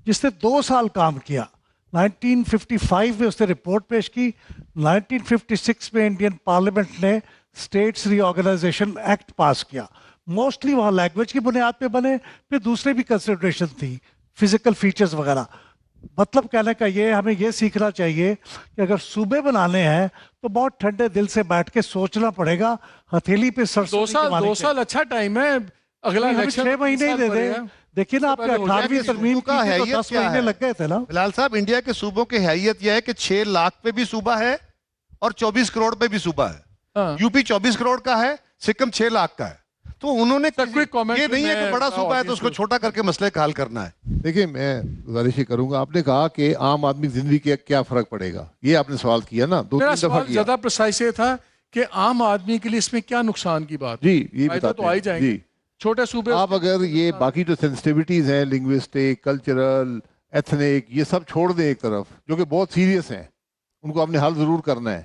جس نے 2 سال کام کیا. 1955 میں اس نے رپورٹ پیش کی. 1956 میں انڈین پارلیمنٹ نے اسٹیٹس ری آرگنائزیشن ایکٹ پاس کیا. موسٹلی وہاں لینگویج کی بنیاد پہ بنے، پھر دوسرے بھی کنسیڈریشن تھی، فزیکل فیچرز وغیرہ. مطلب کہنے کا یہ ہمیں یہ سیکھنا چاہیے کہ اگر صوبے بنانے ہیں تو بہت ٹھنڈے دل سے بیٹھ کے سوچنا پڑے گا. ہتھیلی پہ سرسوں 2 سال اچھا ٹائم ہے. اگلا 6 مہینے ہی دے دیں. دیکھیے نا آپ کے 18ویں ترمیم کی تو 10 مہینے لگ گئے تھے نا. بلال صاحب انڈیا کے صوبوں کی حیثیت یہ ہے کہ 6 لاکھ پہ بھی صوبہ ہے اور 24 کروڑ پہ بھی صوبہ ہے. یو پی 24 کروڑ کا ہے، سکم 6 لاکھ کا ہے. تو انہوں نے quick comment یہ نہیں ہے کہ میں بڑا صوبہ ہے تو اس کو چھوٹا کر کے مسئلے کا حل کرنا ہے. دیکھیں میں گزارش یہ کروں گا, آپ نے کہا کہ عام آدمی کی زندگی کا کیا فرق پڑے گا, یہ آپ نے سوال کیا نا, 2-3 میرا دفعہ سوال کیا. زیادہ پرسائز یہ تھا کہ عام آدمی کے لیے اس میں کیا نقصان کی بات ہے؟ جی یہ فائدہ بتاتے تو آ ہی ہیں. جائیں گے. جی چھوٹے صوبے آپ اگر یہ باقی جو سینسٹیوٹیز ہیں لنگوسٹک, کلچرل, ایتھنک, یہ سب چھوڑ دیں ایک طرف, جو کہ بہت سیریس ہیں, ان کو آپ نے حل ضرور کرنا ہے.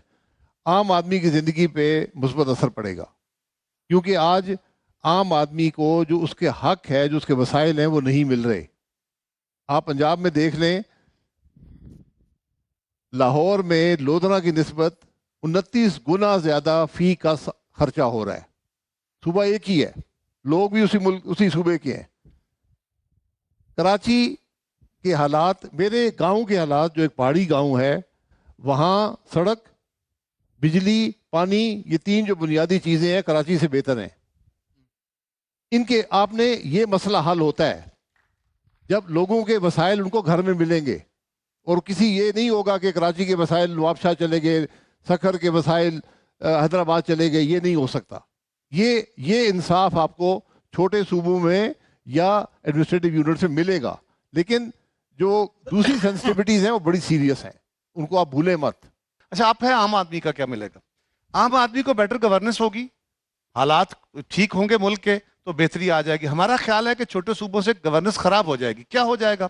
عام آدمی کی زندگی پہ مثبت اثر پڑے گا, کیونکہ آج عام آدمی کو جو اس کے حق ہے, جو اس کے وسائل ہیں, وہ نہیں مل رہے. آپ پنجاب میں دیکھ لیں, لاہور میں لودھنا کی نسبت 29 گنا زیادہ فی کا خرچہ ہو رہا ہے. صوبہ ایک ہی ہے, لوگ بھی اسی صوبے کے ہیں. کراچی کے حالات, میرے گاؤں کے حالات, جو ایک پہاڑی گاؤں ہے, وہاں سڑک, بجلی, پانی, یہ 3 جو بنیادی چیزیں ہیں کراچی سے بہتر ہیں. ان کے آپ نے یہ مسئلہ حل ہوتا ہے جب لوگوں کے وسائل ان کو گھر میں ملیں گے, اور کسی یہ نہیں ہوگا کہ کراچی کے وسائل نواب شاہ چلے گئے, سکھر کے وسائل حیدرآباد چلے گئے, یہ نہیں ہو سکتا. یہ انصاف آپ کو چھوٹے صوبوں میں یا ایڈمنسٹریٹو یونٹ سے ملے گا, لیکن جو دوسری سینسٹیوٹیز ہیں وہ بڑی سیریس ہیں, ان کو آپ بھولیں مت. اچھا آپ ہے, عام آدمی کا کیا ملے گا؟ عام آدمی کو بیٹر گورننس ہوگی, حالات ٹھیک ہوں گے ملک کے تو بہتری آ جائے گی. ہمارا خیال ہے کہ چھوٹے صوبوں سے گورننس خراب ہو جائے گی. کیا ہو جائے گا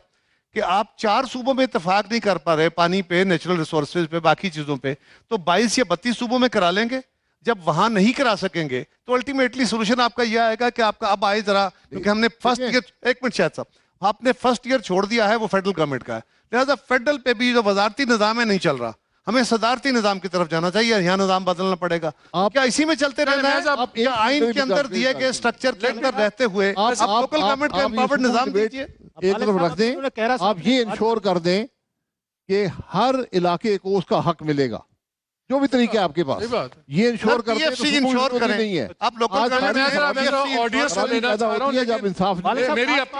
کہ آپ 4 صوبوں میں اتفاق نہیں کر پا رہے, پانی پہ, نیچرل ریسورسز پہ, باقی چیزوں پہ, تو 22 یا 32 صوبوں میں کرا لیں گے. جب وہاں نہیں کرا سکیں گے تو الٹیمیٹلی سولوشن آپ کا یہ آئے گا کہ آپ کا اب آئے ذرا, کیونکہ ہم نے فرسٹ ایئر, ایک منٹ شاہد صاحب, آپ نے فرسٹ ایئر چھوڑ دیا ہے, وہ فیڈرل گورنمنٹ کا ہے, لہٰذا فیڈرل پہ بھی جو وزارتی نظام ہے نہیں چل رہا, ہمیں صدارتی نظام کی طرف جانا چاہیے, یہاں نظام بدلنا پڑے گا. کیا اسی میں چلتے رہنا ہے؟ کیا آئین کے اندر دیے گئے اسٹرکچر کے اندر رہتے ہوئے آپ لوکل گورنمنٹ کا امپاورڈ نظام دیجیے. ایک طرف رکھ دیں, آپ یہ انشور کر دیں کہ ہر علاقے کو اس کا حق ملے گا, جو بھی طریقے آپ کے پاس, یہ انشور کر دیں تو انشور کریں. نہیں ہے. آپ لوکل آڈینس سے لینا چاہ رہا ہوں, جب انصاف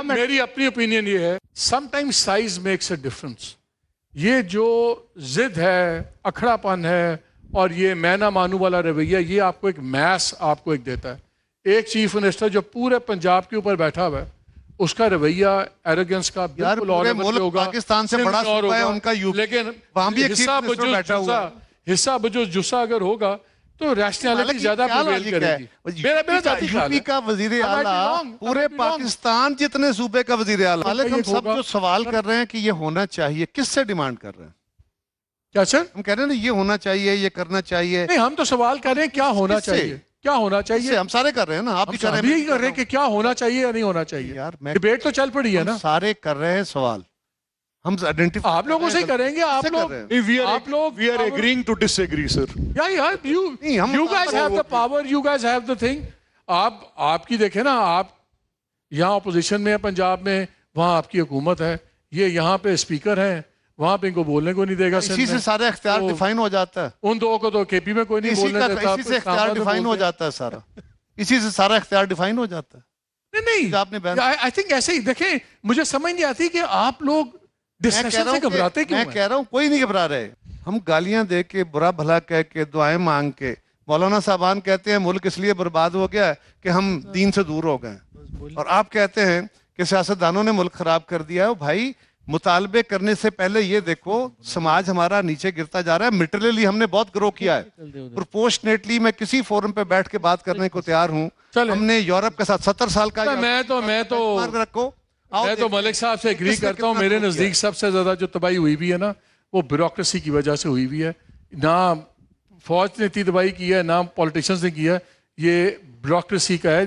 میری اپنی اوپینین یہ ہے, some time size makes a difference. یہ جو ضد ہے, اکھڑا پن ہے, اور یہ میں نہ مانو والا رویہ, یہ آپ کو ایک میس آپ کو ایک دیتا ہے. ایک چیف منسٹر جو پورے پنجاب کے اوپر بیٹھا ہوا ہے, اس کا رویہ ایروگنس کا بالکل اور ہوگا. پاکستان سے بڑا صوبہ ہے ان کا یو, لیکن وہاں بھی ایک چیف منسٹر بیٹھا ہوا ہے. حصہ بجو جسا اگر ہوگا تو ریشنلٹی زیادہ پریویل کرے گی. یوپی کا وزیر اعلیٰ پورے پاکستان جتنے صوبے کا وزیر اعلیٰ, ہم سب جو سوال کر رہے ہیں کہ یہ ہونا چاہیے, کس سے ڈیمانڈ کر رہے ہیں؟ کیا سر؟ ہم کہہ رہے ہیں یہ ہونا چاہیے, یہ کرنا چاہیے. نہیں, ہم تو سوال کر رہے ہیں کیا ہونا چاہیے, کیا ہونا چاہیے. ہم سارے کر رہے ہیں نا, آپ بھی کر رہے ہیں کہ کیا ہونا چاہیے یا نہیں ہونا چاہیے. ڈیبیٹ تو چل پڑی ہے نا, سارے کر رہے ہیں سوال, ہم آپ لوگوں سے کریں گے. آپ لوگ we are agreeing to disagree, sir. You guys have the power, you guys have the thing. آپ کی دیکھیں نا, آپ یہاں اپوزیشن میں ہے پنجاب میں, وہاں آپ کی حکومت ہے, یہ یہاں پہ اسپیکر ہیں, وہاں پہ ان کو بولنے کو نہیں دے گا. اسی سے سارے اختیار ڈیفائن ہو جاتا ہے. ان دو کو تو کے پی میں کوئی نہیں بولنے دیتا. اسی سے اختیار ڈیفائن ہو جاتا ہے سارا, اسی سے سارا اختیار ڈیفائن ہو جاتا ہے. نہیں, I think ایسے ہی دیکھیں, مجھے سمجھ نہیں آتی کہ آپ لوگ ڈسکشن سے گھبراتے کیوں ہیں. میں کہہ رہا ہوں کوئی نہیں گھبرا رہے. ہم گالیاں دے کے, برا بھلا کہہ کے, دعائیں مانگ کے, مولانا صاحبان کہتے ہیں ملک اس لیے برباد ہو گیا ہے کہ ہم دین سے دور ہو گئے, اور آپ کہتے ہیں کہ سیاستدانوں نے ملک خراب کر دیا ہے. بھائی مطالبے کرنے سے پہلے یہ دیکھو سماج ہمارا نیچے گرتا جا رہا ہے. میٹیریلی ہم نے بہت گرو کیا ہے, پروپورشنیٹلی میں کسی فورم پہ بیٹھ کے بات کرنے کو تیار ہوں. ہم نے یورپ کے ساتھ 70 سال کا میں تو ملک صاحب سے ایگری کرتا ہوں. میرے نزدیک سب سے زیادہ جو تباہی ہوئی بھی ہے نا, وہ بیوروکریسی کی وجہ سے ہوئی بھی ہے. نہ فوج نے اتنی تباہی کی ہے, نہ پولیٹیشینز نے کی ہے, یہ بیوروکریسی کا ہے.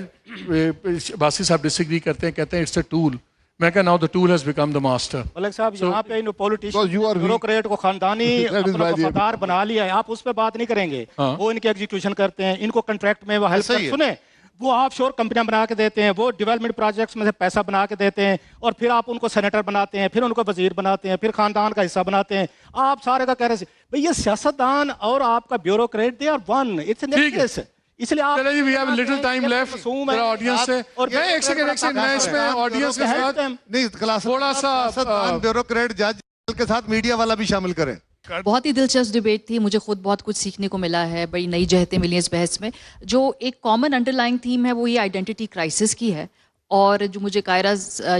باسی صاحب ڈس ایگری کرتے ہیں, کہتے ہیں اٹس اے ٹول. میں کہا now the tool has become the master. Malik صاحب یہاں پہ ان پولیٹیشین بیوروکریٹ کو خاندانی اپنا وفادار بنا لیا ہے, آپ اس پہ بات نہیں کریں گے. وہ ان کے ایگزیکیوشن کرتے ہیں, ان کو کنٹریکٹ میں وہ ہیلپ سنیں, وہ آف شور کمپنیاں بنا کے دیتے ہیں, وہ ڈیولپمنٹ پروجیکٹس میں سے پیسہ بنا کے دیتے ہیں, اور پھر آپ ان کو سینیٹر بناتے ہیں, پھر ان کو وزیر بناتے ہیں, پھر خاندان کا حصہ بناتے ہیں. آپ سارے کا کہہ رہے ہیں بھئی یہ سیاستدان اور آپ کا bureaucrat they are one, it's nexus. اس لیے آپ we have a little time left ذرا آڈینس سے. میں ایک سیکنڈ میں اس میں آڈینس کے ساتھ نہیں, تھوڑا سا بیوروکریٹ جج کے ساتھ میڈیا والا بھی شامل کریں. بہت ہی دلچسپ ڈبیٹ تھی, مجھے خود بہت کچھ سیکھنے کو ملا ہے, بڑی نئی جہتیں ملی اس بحث میں. جو ایک کامن انڈر لائن تھیم ہے وہ یہ آئیڈینٹی کرائسس کی ہے, اور جو مجھے کائرہ,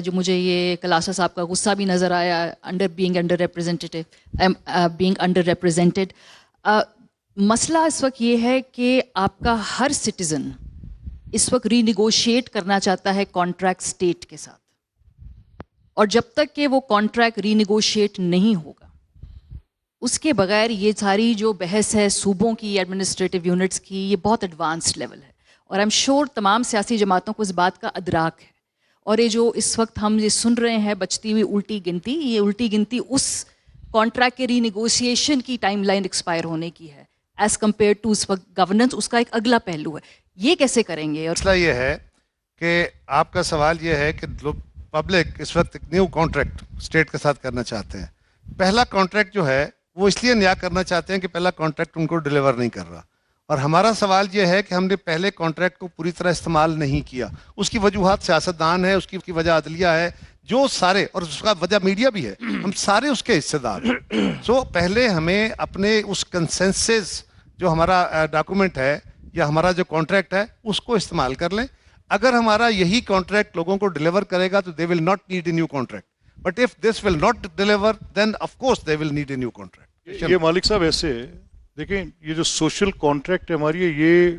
جو مجھے یہ کلاسا صاحب کا غصہ بھی نظر آیا بینگ انڈر ریپرزینٹیڈ. مسئلہ اس وقت یہ ہے کہ آپ کا ہر سٹیزن اس وقت ری نیگوشیٹ کرنا چاہتا ہے کانٹریکٹ اسٹیٹ کے ساتھ, اور جب تک کہ وہ کانٹریکٹ ری نیگوشیٹ نہیں ہوگا اس کے بغیر یہ ساری جو بحث ہے صوبوں کی, ایڈمنسٹریٹو یونٹس کی, یہ بہت ایڈوانسڈ لیول ہے, اور ایم شور تمام سیاسی جماعتوں کو اس بات کا ادراک ہے. اور یہ جو اس وقت ہم یہ سن رہے ہیں بچتی ہوئی الٹی گنتی, یہ الٹی گنتی اس کانٹریکٹ کے ری نیگوشیشن کی ٹائم لائن ایکسپائر ہونے کی ہے ایز کمپیئر ٹو اس وقت گورننس, اس کا ایک اگلا پہلو ہے. یہ کیسے کریں گے؟ اور مسئلہ یہ ہے کہ آپ کا سوال یہ ہے کہ پبلک اس وقت ایک نیو کانٹریکٹ اسٹیٹ کے ساتھ کرنا چاہتے ہیں. پہلا کانٹریکٹ جو ہے وہ اس لیے نیا کرنا چاہتے ہیں کہ پہلا کانٹریکٹ ان کو ڈلیور نہیں کر رہا, اور ہمارا سوال یہ ہے کہ ہم نے پہلے کانٹریکٹ کو پوری طرح استعمال نہیں کیا. اس کی وجوہات سیاستدان ہے, اس کی وجہ عدلیہ ہے, جو سارے, اور اس کا وجہ میڈیا بھی ہے, ہم سارے اس کے حصے دار ہیں. سو پہلے ہمیں اپنے اس کنسنسس جو ہمارا ڈاکومنٹ ہے یا ہمارا جو کانٹریکٹ ہے اس کو استعمال کر لیں. اگر ہمارا یہی کانٹریکٹ لوگوں کو ڈلیور کرے گا تو they will not need a new contract, but if this will not deliver then of course they will need a new contract. یہ مالک صاحب ایسے دیکھیں, یہ جو سوشل کانٹریکٹ ہے ہماری, یہ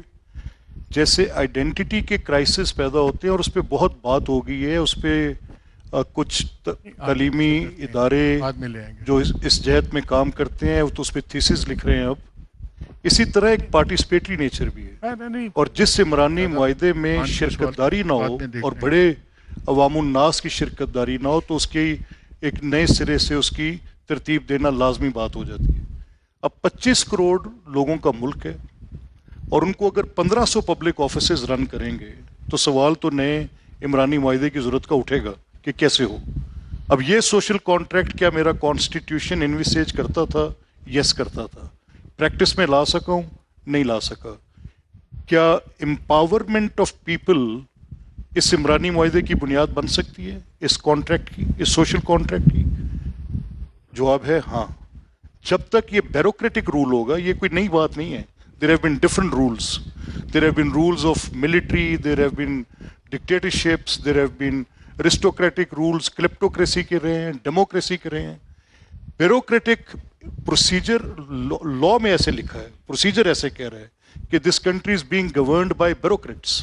جیسے آئیڈینٹی کے کرائسس پیدا ہوتے ہیں, اور اس پہ بہت بات ہو گئی ہے, اس پہ کچھ تعلیمی ادارے جو اس جہت میں کام کرتے ہیں تو اس پہ تھیسس لکھ رہے ہیں. اب اسی طرح ایک پارٹیسپیٹری نیچر بھی ہے, اور جس عمرانی معاہدے میں شرکت داری نہ ہو اور بڑے عوام الناس کی شرکت داری نہ ہو تو اس کی ایک نئے سرے سے اس کی ترتیب دینا لازمی بات ہو جاتی ہے. اب 25 کروڑ لوگوں کا ملک ہے, اور ان کو اگر 1500 پبلک آفیسز رن کریں گے تو سوال تو نئے عمرانی معاہدے کی ضرورت کا اٹھے گا کہ کیسے ہو. اب یہ سوشل کانٹریکٹ کیا میرا کانسٹیٹیوشن انویسیج کرتا تھا؟ یس کرتا تھا. پریکٹس میں لا سکا ہوں؟ نہیں لا سکا. کیا امپاورمنٹ آف پیپل اس عمرانی معاہدے کی بنیاد بن سکتی ہے, اس کانٹریکٹ کی, اس سوشل کانٹریکٹ کی؟ جواب ہے ہاں. جب تک یہ بیوروکریٹک رول ہوگا, یہ کوئی نئی بات نہیں ہے. There have been different rules, there have been rules of military, there have been dictatorships, there have been aristocratic rules, kleptocracy کے رہے ہیں, ڈیموکریسی کے رہے ہیں. بیوروکریٹک پروسیجر لا میں ایسے لکھا ہے, پروسیجر ایسے کہہ رہا ہے کہ this country is being governed by bureaucrats.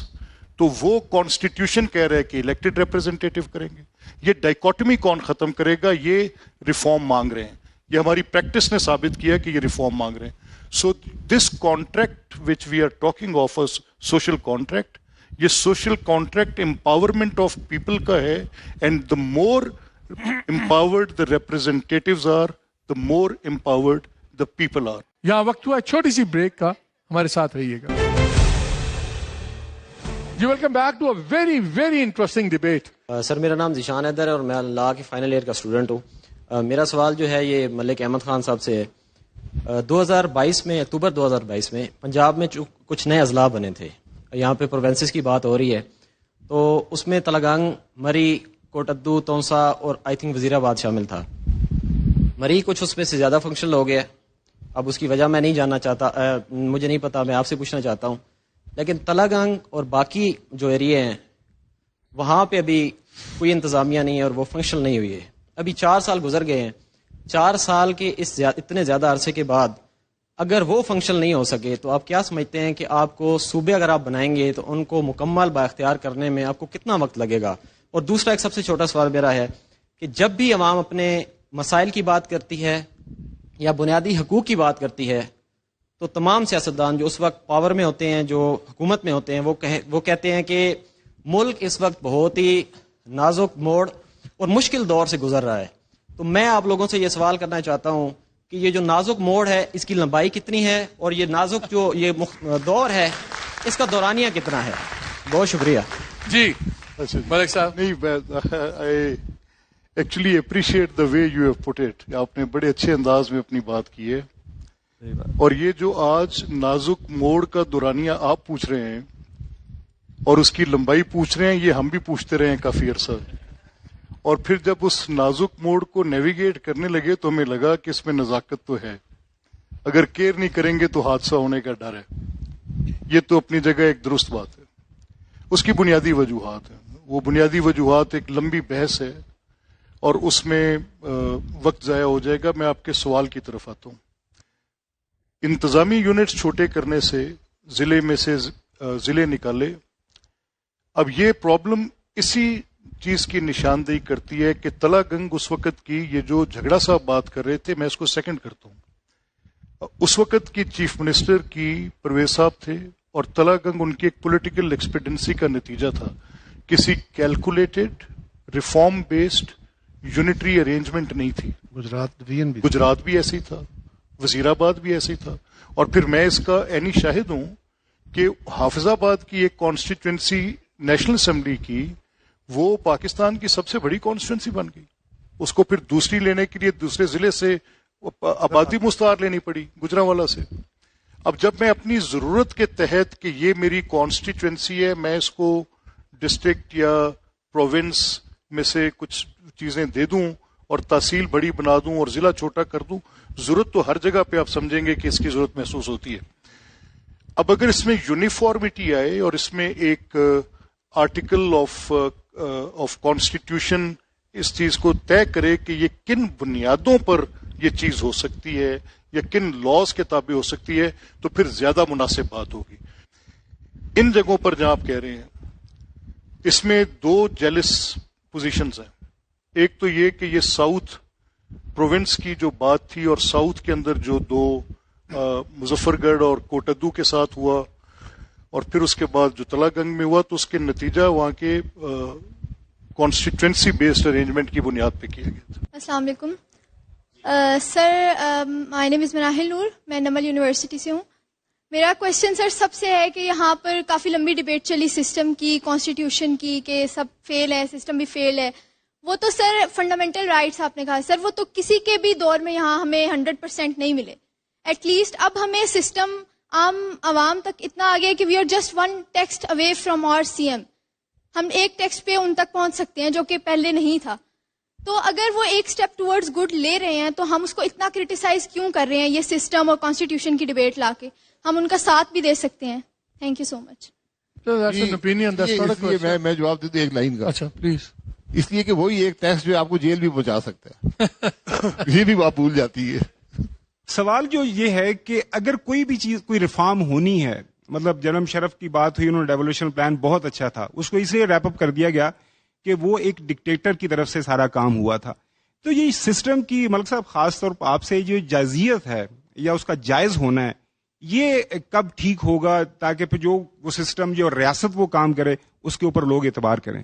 تو وہ کانسٹیٹیوشن کہہ رہا ہے کہ الیکٹڈ ریپرزینٹیٹو کریں گے. یہ ڈائکوٹمی کون ختم کرے گا؟ یہ ریفارم مانگ رہے ہیں. یہ ہماری پریکٹس نے ثابت کیا کہ یہ ریفارم مانگ رہے ہیں. So this contract which we are talking of a social contract, یہ social contract empowerment of people کا ہے, and the more empowered the representatives are, the more empowered the people are. یہاں وقت ہوا چھوٹی سی بریک کا, ہمارے ساتھ رہیے گا. جی welcome back to a very very interesting debate. Sir میرا نام ذیشان حیدر ہے اور میں لا کے فائنل ایئر کا اسٹوڈنٹ ہوں. میرا سوال جو ہے یہ ملک احمد خان صاحب سے ہے. 2022 میں, اکتوبر 2022 میں پنجاب میں کچھ نئے اضلاع بنے تھے. یہاں پہ پروونسز کی بات ہو رہی ہے, تو اس میں تلگانگ, مری, کوٹدو, تونسا اور آئی تھنک وزیر آباد شامل تھا. مری کچھ اس میں سے زیادہ فنکشنل ہو گیا. اب اس کی وجہ میں نہیں جاننا چاہتا, مجھے نہیں پتا, میں آپ سے پوچھنا چاہتا ہوں. لیکن تلگانگ اور باقی جو ایریے ہیں وہاں پہ ابھی کوئی انتظامیہ نہیں ہے اور وہ فنکشنل نہیں ہوئی ہے. ابھی 4 سال گزر گئے ہیں. 4 سال کے اتنے زیادہ عرصے کے بعد اگر وہ فنکشنل نہیں ہو سکے تو آپ کیا سمجھتے ہیں کہ آپ کو صوبے اگر آپ بنائیں گے تو ان کو مکمل بااختیار کرنے میں آپ کو کتنا وقت لگے گا؟ اور دوسرا ایک سب سے چھوٹا سوال میرا ہے کہ جب بھی عوام اپنے مسائل کی بات کرتی ہے یا بنیادی حقوق کی بات کرتی ہے تو تمام سیاستدان جو اس وقت پاور میں ہوتے ہیں, جو حکومت میں ہوتے ہیں, وہ کہتے ہیں کہ ملک اس وقت بہت ہی نازک موڑ اور مشکل دور سے گزر رہا ہے. تو میں آپ لوگوں سے یہ سوال کرنا چاہتا ہوں کہ یہ جو نازک موڑ ہے اس کی لمبائی کتنی ہے, اور یہ نازک جو یہ دور ہے اس کا دورانیہ کتنا ہے؟ بہت شکریہ. جی ملک صاحب. نہیں, actually appreciate the way you have put it. آپ نے بڑے اچھے انداز میں اپنی بات کی ہے, اور یہ جو آج نازک موڑ کا دورانیہ آپ پوچھ رہے ہیں اور اس کی لمبائی پوچھ رہے ہیں, یہ ہم بھی پوچھتے رہے ہیں کافی عرصہ. اور پھر جب اس نازک موڑ کو نیویگیٹ کرنے لگے تو ہمیں لگا کہ اس میں نزاکت تو ہے، اگر کیئر نہیں کریں گے تو حادثہ ہونے کا ڈر ہے. یہ تو اپنی جگہ ایک درست بات ہے. اس کی بنیادی وجوہات ہیں، وہ بنیادی وجوہات ایک لمبی بحث ہے اور اس میں وقت ضائع ہو جائے گا. میں آپ کے سوال کی طرف آتا ہوں. انتظامی یونٹس چھوٹے کرنے سے ضلع میں سے ضلع نکالے. اب یہ پرابلم اسی چیز کی نشاندہی کرتی ہے کہ تلا گنگ اس وقت کی، یہ جو جھگڑا صاحب بات کر رہے تھے، میں اس کو سیکنڈ کرتا ہوں. اس وقت کی چیف منسٹر کی پرویز صاحب تھے اور تلا گنگ ان کی ایک پولیٹیکل ایکسپیڈنسی کا نتیجہ تھا. کسی calculated reform based unitary arrangement نہیں تھی. گجرات بھی ایسی تھا، وزیر آباد بھی ایسی تھا. اور پھر میں اس کا عینی شاہد ہوں کہ حافظ آباد کی ایک کانسٹیٹوئنسی نیشنل اسمبلی کی، وہ پاکستان کی سب سے بڑی کانسٹیٹوئنسی بن گئی. اس کو پھر دوسری لینے کے لیے دوسرے ضلع سے آبادی مستعار لینی پڑی، گجرانوالہ سے. اب جب میں اپنی ضرورت کے تحت کہ یہ میری کانسٹیٹوئنسی ہے، میں اس کو ڈسٹرکٹ یا پروونس میں سے کچھ چیزیں دے دوں اور تحصیل بڑی بنا دوں اور ضلع چھوٹا کر دوں، ضرورت تو ہر جگہ پہ آپ سمجھیں گے کہ اس کی ضرورت محسوس ہوتی ہے. اب اگر اس میں یونیفارمٹی آئے اور اس میں ایک آرٹیکل آف کانسٹیٹیوشن اس چیز کو طے کرے کہ یہ کن بنیادوں پر یہ چیز ہو سکتی ہے یا کن لاز کے تابع ہو سکتی ہے، تو پھر زیادہ مناسب بات ہوگی. ان جگہوں پر جہاں آپ کہہ رہے ہیں، اس میں دو جیلس پوزیشنز ہیں. ایک تو یہ کہ یہ ساؤتھ پروونس کی جو بات تھی اور ساؤتھ کے اندر جو دو مظفر گڑھ اور کوٹدو کے ساتھ ہوا اور پھر اس کے بعد جو تلا گنگ میں ہوا، تو اس کے نتیجہ وہاں کے کانسٹیٹوئنسی بیسڈ ارینجمنٹ کی بنیاد پہ کیا گیا تھا. السلام علیکم سر، مائی نیم از مناہل نور، میں نمل یونیورسٹی سے ہوں. میرا کوشچن سر سب سے ہے کہ یہاں پر کافی لمبی ڈبیٹ چلی سسٹم کی، کانسٹیٹیوشن کی، کہ سب فیل ہے، سسٹم بھی فیل ہے. وہ تو سر فنڈامنٹل رائٹس آپ نے کہا سر، وہ تو کسی کے بھی دور میں یہاں ہمیں 100% نہیں ملے. ایٹ لیسٹ اب ہمیں سسٹم عام عوام تک اتنا آ گیا کہ we are just one text away from our C M. ہم ایک ٹیکسٹ پہ ان تک پہنچ سکتے ہیں جو کہ پہلے نہیں تھا. تو اگر وہ ایک سٹیپ ٹورڈز گڈ لے رہے ہیں تو ہم اس کو اتنا کرٹیسائز کیوں کر رہے ہیں؟ یہ سسٹم اور کانسٹیٹیوشن کی ڈبیٹ لا کے ہم ان کا ساتھ بھی دے سکتے ہیں. تھینک یو سو مچ. میں جواب دے دوں ایک لائن کا. اچھا پلیز. اس لیے کہ وہی ایک ٹیکسٹ جو آپ کو جیل بھی پہنچا سکتا ہے. یہ بھی بات بھول جاتی ہے. سوال جو یہ ہے کہ اگر کوئی بھی چیز، کوئی ریفارم ہونی ہے، مطلب جنم شرف کی بات ہوئی، انہوں نے ڈیولوشن پلان بہت اچھا تھا، اس کو اس لیے ریپ اپ کر دیا گیا کہ وہ ایک ڈکٹیٹر کی طرف سے سارا کام ہوا تھا. تو یہ سسٹم کی ملک صاحب خاص طور پر آپ سے جو جائزیت ہے یا اس کا جائز ہونا ہے، یہ کب ٹھیک ہوگا تاکہ پھر جو وہ سسٹم جو ریاست وہ کام کرے اس کے اوپر لوگ اعتبار کریں؟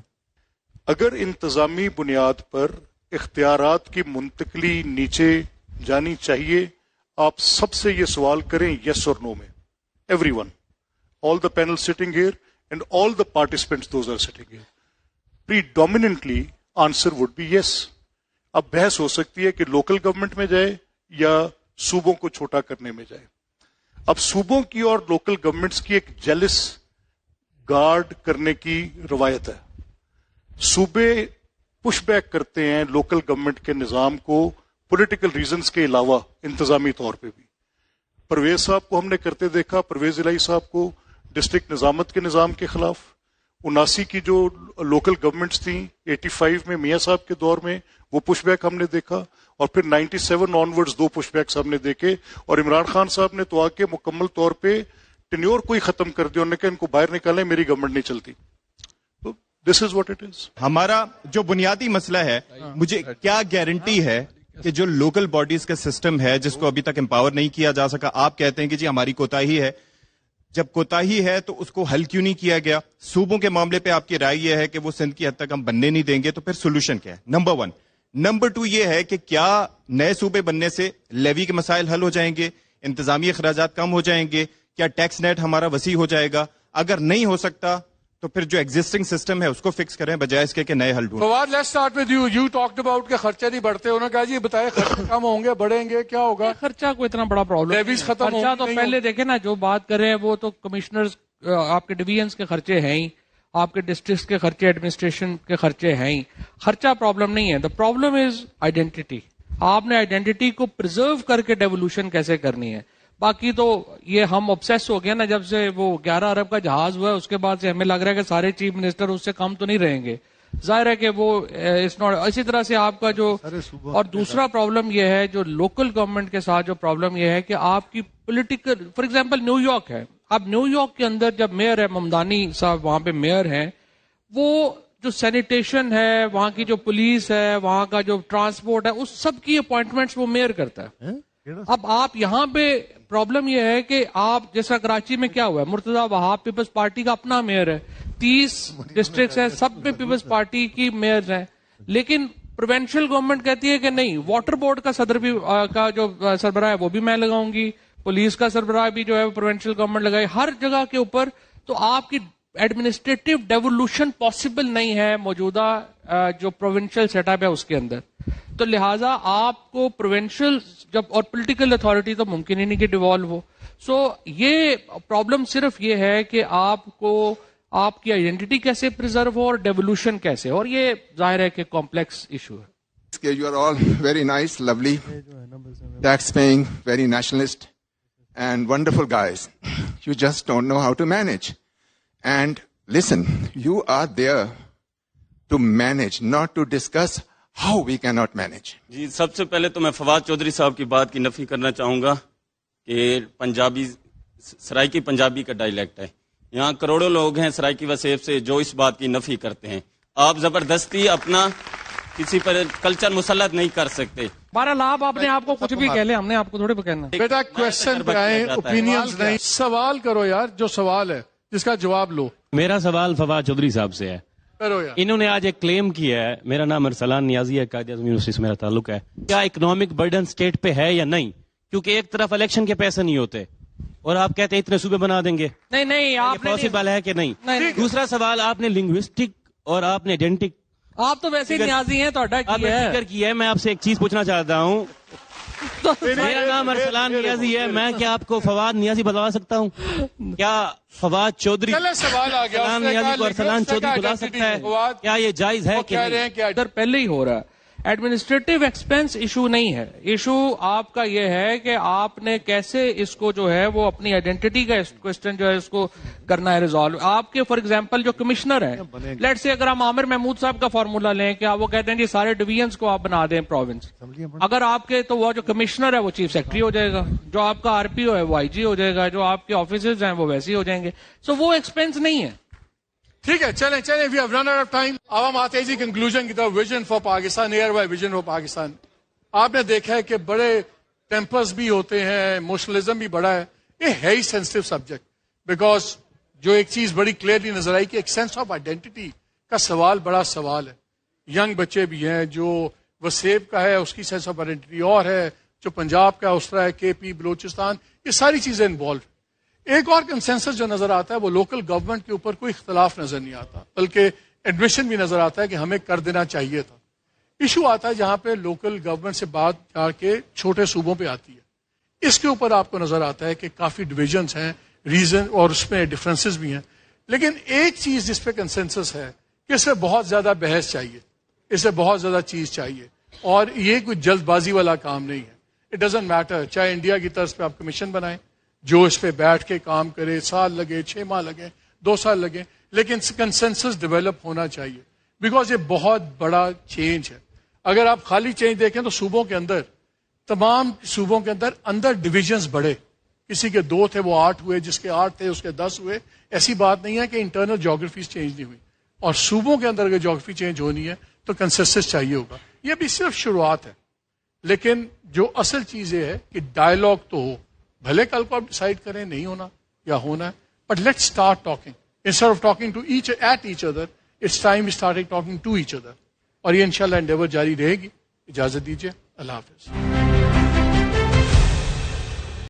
اگر انتظامی بنیاد پر اختیارات کی منتقلی نیچے جانی چاہیے، آپ سب سے یہ سوال کریں یس اور نو میں. Everyone, all the panel sitting here and all the participants those are sitting here, predominantly answer would be yes. اب بحث ہو سکتی ہے کہ لوکل گورنمنٹ میں جائے یا صوبوں کو چھوٹا کرنے میں جائے. اب صوبوں کی اور لوکل گورنمنٹس کی ایک جیلس گارڈ کرنے کی روایت ہے. صوبے پش بیک کرتے ہیں لوکل گورنمنٹ کے نظام کو پولیٹیکل ریزنز کے علاوہ انتظامی طور پہ بھی. پرویز صاحب کو ہم نے کرتے دیکھا، پرویز الہی صاحب کو ڈسٹرکٹ نظامت کے نظام کے خلاف. 79 کی جو لوکل گورنمنٹس تھیں 85 میں میاں صاحب کے دور میں وہ پش بیک ہم نے دیکھا، اور پھر 97 آنورڈز 2 پش بیکس ہم نے دیکھے. اور عمران خان صاحب نے تو آ کے مکمل طور پہ ٹینیور کو ہی ختم کر دیا. انہوں نے کہا ان کو باہر نکالیں، میری گورنمنٹ نہیں چلتی. تو دس از واٹ اٹ از. ہمارا جو بنیادی مسئلہ ہے، مجھے کیا گارنٹی ہے کہ جو لوکل باڈیز کا سسٹم ہے جس کو ابھی تک امپاور نہیں کیا جا سکا، آپ کہتے ہیں کہ جی ہماری کوتاہی ہے. جب کوتاہی ہے تو اس کو حل کیوں نہیں کیا گیا؟ صوبوں کے معاملے پہ آپ کی رائے یہ ہے کہ وہ سندھ کی حد تک ہم بننے نہیں دیں گے، تو پھر سولوشن کیا ہے؟ نمبر 1. نمبر 2 یہ ہے کہ کیا نئے صوبے بننے سے لیوی کے مسائل حل ہو جائیں گے، انتظامی اخراجات کم ہو جائیں گے، کیا ٹیکس نیٹ ہمارا وسیع ہو جائے گا؟ اگر نہیں ہو سکتا تو پھر جو ایگزسٹنگ سسٹم ہے اس کو فکس کریں بجائے اس کے کہ نئے حل ڈھونڈیں. Fawad, let's start with you. You talked about کہ خرچے نہیں بڑھتے. انہوں نے کہا جی بتائیں خرچے کم ہوں گے، بڑھیں گے، کیا ہوگا؟ خرچہ کوئی اتنا بڑا پرابلم لیویز ختم ہوں خرچہ تو پہلے دیکھیں نا، جو بات کریں وہ تو کمشنرز آپ کے ڈویژنز کے خرچے ہیں ہی. آپ کے ڈسٹرکٹ کے خرچے ایڈمنسٹریشن کے خرچے ہیں ہی. خرچہ پرابلم نہیں ہے. The problem is identity. آپ نے آئیڈینٹی کو پرزرو کر کے ڈیولوشن کیسے کرنی ہے. باقی تو یہ ہم obsess ہو گئے نا جب سے وہ 11 ارب کا جہاز ہوا ہے, اس کے بعد سے ہمیں لگ رہا ہے کہ سارے چیف منسٹر اس سے کم تو نہیں رہیں گے. ظاہر ہے کہ وہ اسی طرح سے آپ کا جو, اور دوسرا پرابلم یہ ہے جو لوکل گورنمنٹ کے ساتھ جو پرابلم یہ ہے کہ آپ کی political, for example new York ہے, اب نیو یارک کے اندر جب میئر ہے ممدانی صاحب وہاں پہ میئر ہیں, وہ جو سینیٹیشن ہے, وہاں کی جو پولیس ہے, وہاں کا جو ٹرانسپورٹ ہے, اس سب کی اپوائنٹمنٹس وہ میئر کرتا ہے. اب آپ یہاں پہ پرابلم یہ ہے کہ آپ جیسا کراچی میں کیا ہوا ہے, مرتضی وہاب پیپلز پارٹی کا اپنا میئر ہے, 30 ڈسٹرکٹس ہیں, سب میں پیپلز پارٹی کی میئرز ہیں, لیکن پروونشل گورنمنٹ کہتی ہے کہ نہیں, واٹر بورڈ کا صدر بھی کا جو سربراہ ہے وہ بھی میں لگاؤں گی, پولیس کا سربراہ بھی جو ہے پروونشل گورنمنٹ لگائے, ہر جگہ کے اوپر. تو آپ کی ایڈمنسٹریٹو ڈیولوشن پاسبل نہیں ہے موجودہ جو پروونشل سیٹ اپ ہے اس کے اندر. تو لہٰذا آپ کو پروونشل جب, اور پولیٹیکل اتھارٹی تو ممکن ہی نہیں کہ ڈیوالو ہو. سو یہ پرابلم صرف یہ ہے کہ آپ کو آپ کی آئیڈینٹی کیسے پرزرو ہو اور ڈیولوشن کیسے, اور یہ ظاہر ہے کہ کمپلیکس ایشو ہے. You are all very nice, lovely, tax-paying, very nationalist, and wonderful guys. You just don't know how to manage. And listen, you are there to manage, not to discuss how we cannot manage. جی, سب سے پہلے تو میں فواد چودھری صاحب کی بات کی نفی کرنا چاہوں گا کہ پنجابی سرائکی پنجابی کا ڈائلیکٹ ہے. یہاں کروڑوں لوگ ہیں سرائکی وسیب سے جو اس بات کی نفی کرتے ہیں. آپ زبردستی اپنا کسی پر کلچر مسلط نہیں کر سکتے. بہرحال آپ نے آپ کو کچھ بھی کہہ لیں, ہم نے آپ کو تھوڑے پہ کہنا. بیٹا کوشچن پہ آئیں, اوپینینز نہیں, سوال کرو یار, جو سوال ہے جس کا جواب لو. میرا سوال فواد چودھری صاحب سے ہے. انہوں نے آج ایک کلیم کیا ہے, میرا نام ارسلان نیازی ہے, قائد اعظم یونیورسٹی سے میرا تعلق ہے, کیا اکنامک برڈن اسٹیٹ پہ ہے یا نہیں؟ کیونکہ ایک طرف الیکشن کے پیسے نہیں ہوتے اور آپ کہتے ہیں اتنے صوبے بنا دیں گے. نہیں آپ پاسبل ہے کہ نہیں؟ دوسرا سوال, آپ نے لنگوسٹک اور آپ نے آئیڈینٹک, آپ تو ویسے ہی نیازی ہیں, آپ نے ذکر کیا ہے. میں آپ سے ایک چیز پوچھنا چاہتا ہوں, میرا نام ارسلان نیازی ہے, میں کیا آپ کو فواد نیازی بتلا سکتا ہوں؟ کیا فواد چودھری ارسلان نیازی کو ارسلان چودھری بلا سکتا ہے؟ کیا یہ جائز ہے کہ نہیں؟ پہلے ہی ہو رہا ہے. ایڈمنسٹریٹو ایکسپینس ایشو نہیں ہے, ایشو آپ کا یہ ہے کہ آپ نے کیسے اس کو جو ہے وہ اپنی آئیڈینٹی کا کوسچن جو ہے اس کو کرنا ہے ریزالو. آپ کے فار ایگزامپل جو کمشنر ہیں, لیٹ سے اگر ہم عامر محمود صاحب کا فارمولا لیں کہ آپ وہ کہتے ہیں جی سارے ڈویژنس کو آپ بنا دیں پروونس, اگر آپ کے تو وہ جو کمشنر ہے وہ چیف سیکرٹری ہو جائے گا, جو آپ کا آر پی او ہے وہ آئی جی ہو جائے گا, جو آپ کے آفیسز ہیں وہ ویسے ہی ہو جائیں گے. سو وہ ایکسپینس نہیں ہے. ٹھیک ہے, چلیں we have run out of time. اب ہم آتے ہیں جی کنکلوژن کی طرف. Vision for Pakistan, year by vision for Pakistan. آپ نے دیکھا ہے کہ بڑے ٹیمپرز بھی ہوتے ہیں, ایموشنلزم بھی بڑا ہے. یہ ہے ہی سینسٹیو سبجیکٹ, بیکاز جو ایک چیز بڑی کلیئرلی نظر آئی کہ ایک سینس آف آئیڈینٹی کا سوال بڑا سوال ہے. ینگ بچے بھی ہیں, جو وسیب کا ہے اس کی سینس آف آئیڈینٹی اور ہے, جو پنجاب کا اس طرح ہے, کے پی, بلوچستان, یہ ساری چیزیں انوالو. ایک اور کنسنسس جو نظر آتا ہے وہ لوکل گورنمنٹ کے اوپر کوئی اختلاف نظر نہیں آتا, بلکہ ایڈمیشن بھی نظر آتا ہے کہ ہمیں کر دینا چاہیے تھا. ایشو آتا ہے جہاں پہ لوکل گورنمنٹ سے بات جا کے چھوٹے صوبوں پہ آتی ہے. اس کے اوپر آپ کو نظر آتا ہے کہ کافی ڈویژنس ہیں, ریزن اور اس میں ڈفرینسز بھی ہیں. لیکن ایک چیز جس پہ کنسنسس ہے کہ اس سے بہت زیادہ بحث چاہیے, اس سے بہت زیادہ چیز چاہیے, اور یہ کوئی جلد بازی والا کام نہیں ہے. اٹ ڈزنٹ میٹر چاہے انڈیا کی طرز پہ آپ کمیشن بنائیں جو اس پہ بیٹھ کے کام کرے, سال لگے, 6 ماہ لگے, 2 سال لگے, لیکن کنسنسس ڈیولپ ہونا چاہیے, بیکاز یہ بہت بڑا چینج ہے. اگر آپ خالی چینج دیکھیں تو صوبوں کے اندر, تمام صوبوں کے اندر ڈویژنز بڑھے. کسی کے 2 تھے وہ 8 ہوئے, جس کے 8 تھے اس کے 10 ہوئے. ایسی بات نہیں ہے کہ انٹرنل جیوگرافیز چینج نہیں ہوئی, اور صوبوں کے اندر اگر جیوگرافی چینج ہونی ہے تو کنسنسس چاہیے ہوگا. یہ بھی صرف شروعات ہے, لیکن جو اصل چیز یہ ہے کہ ڈائلاگ تو ہو. بھلے کل کو آپ ڈیسائیڈ کریں نہیں ہونا یا ہونا ہے, but let start talking instead of talking to each at each other. It's time we start talking to each other, اور یہ انشاءاللہ انڈیور جاری رہے گی. اجازت دیجیے, اللہ حافظ.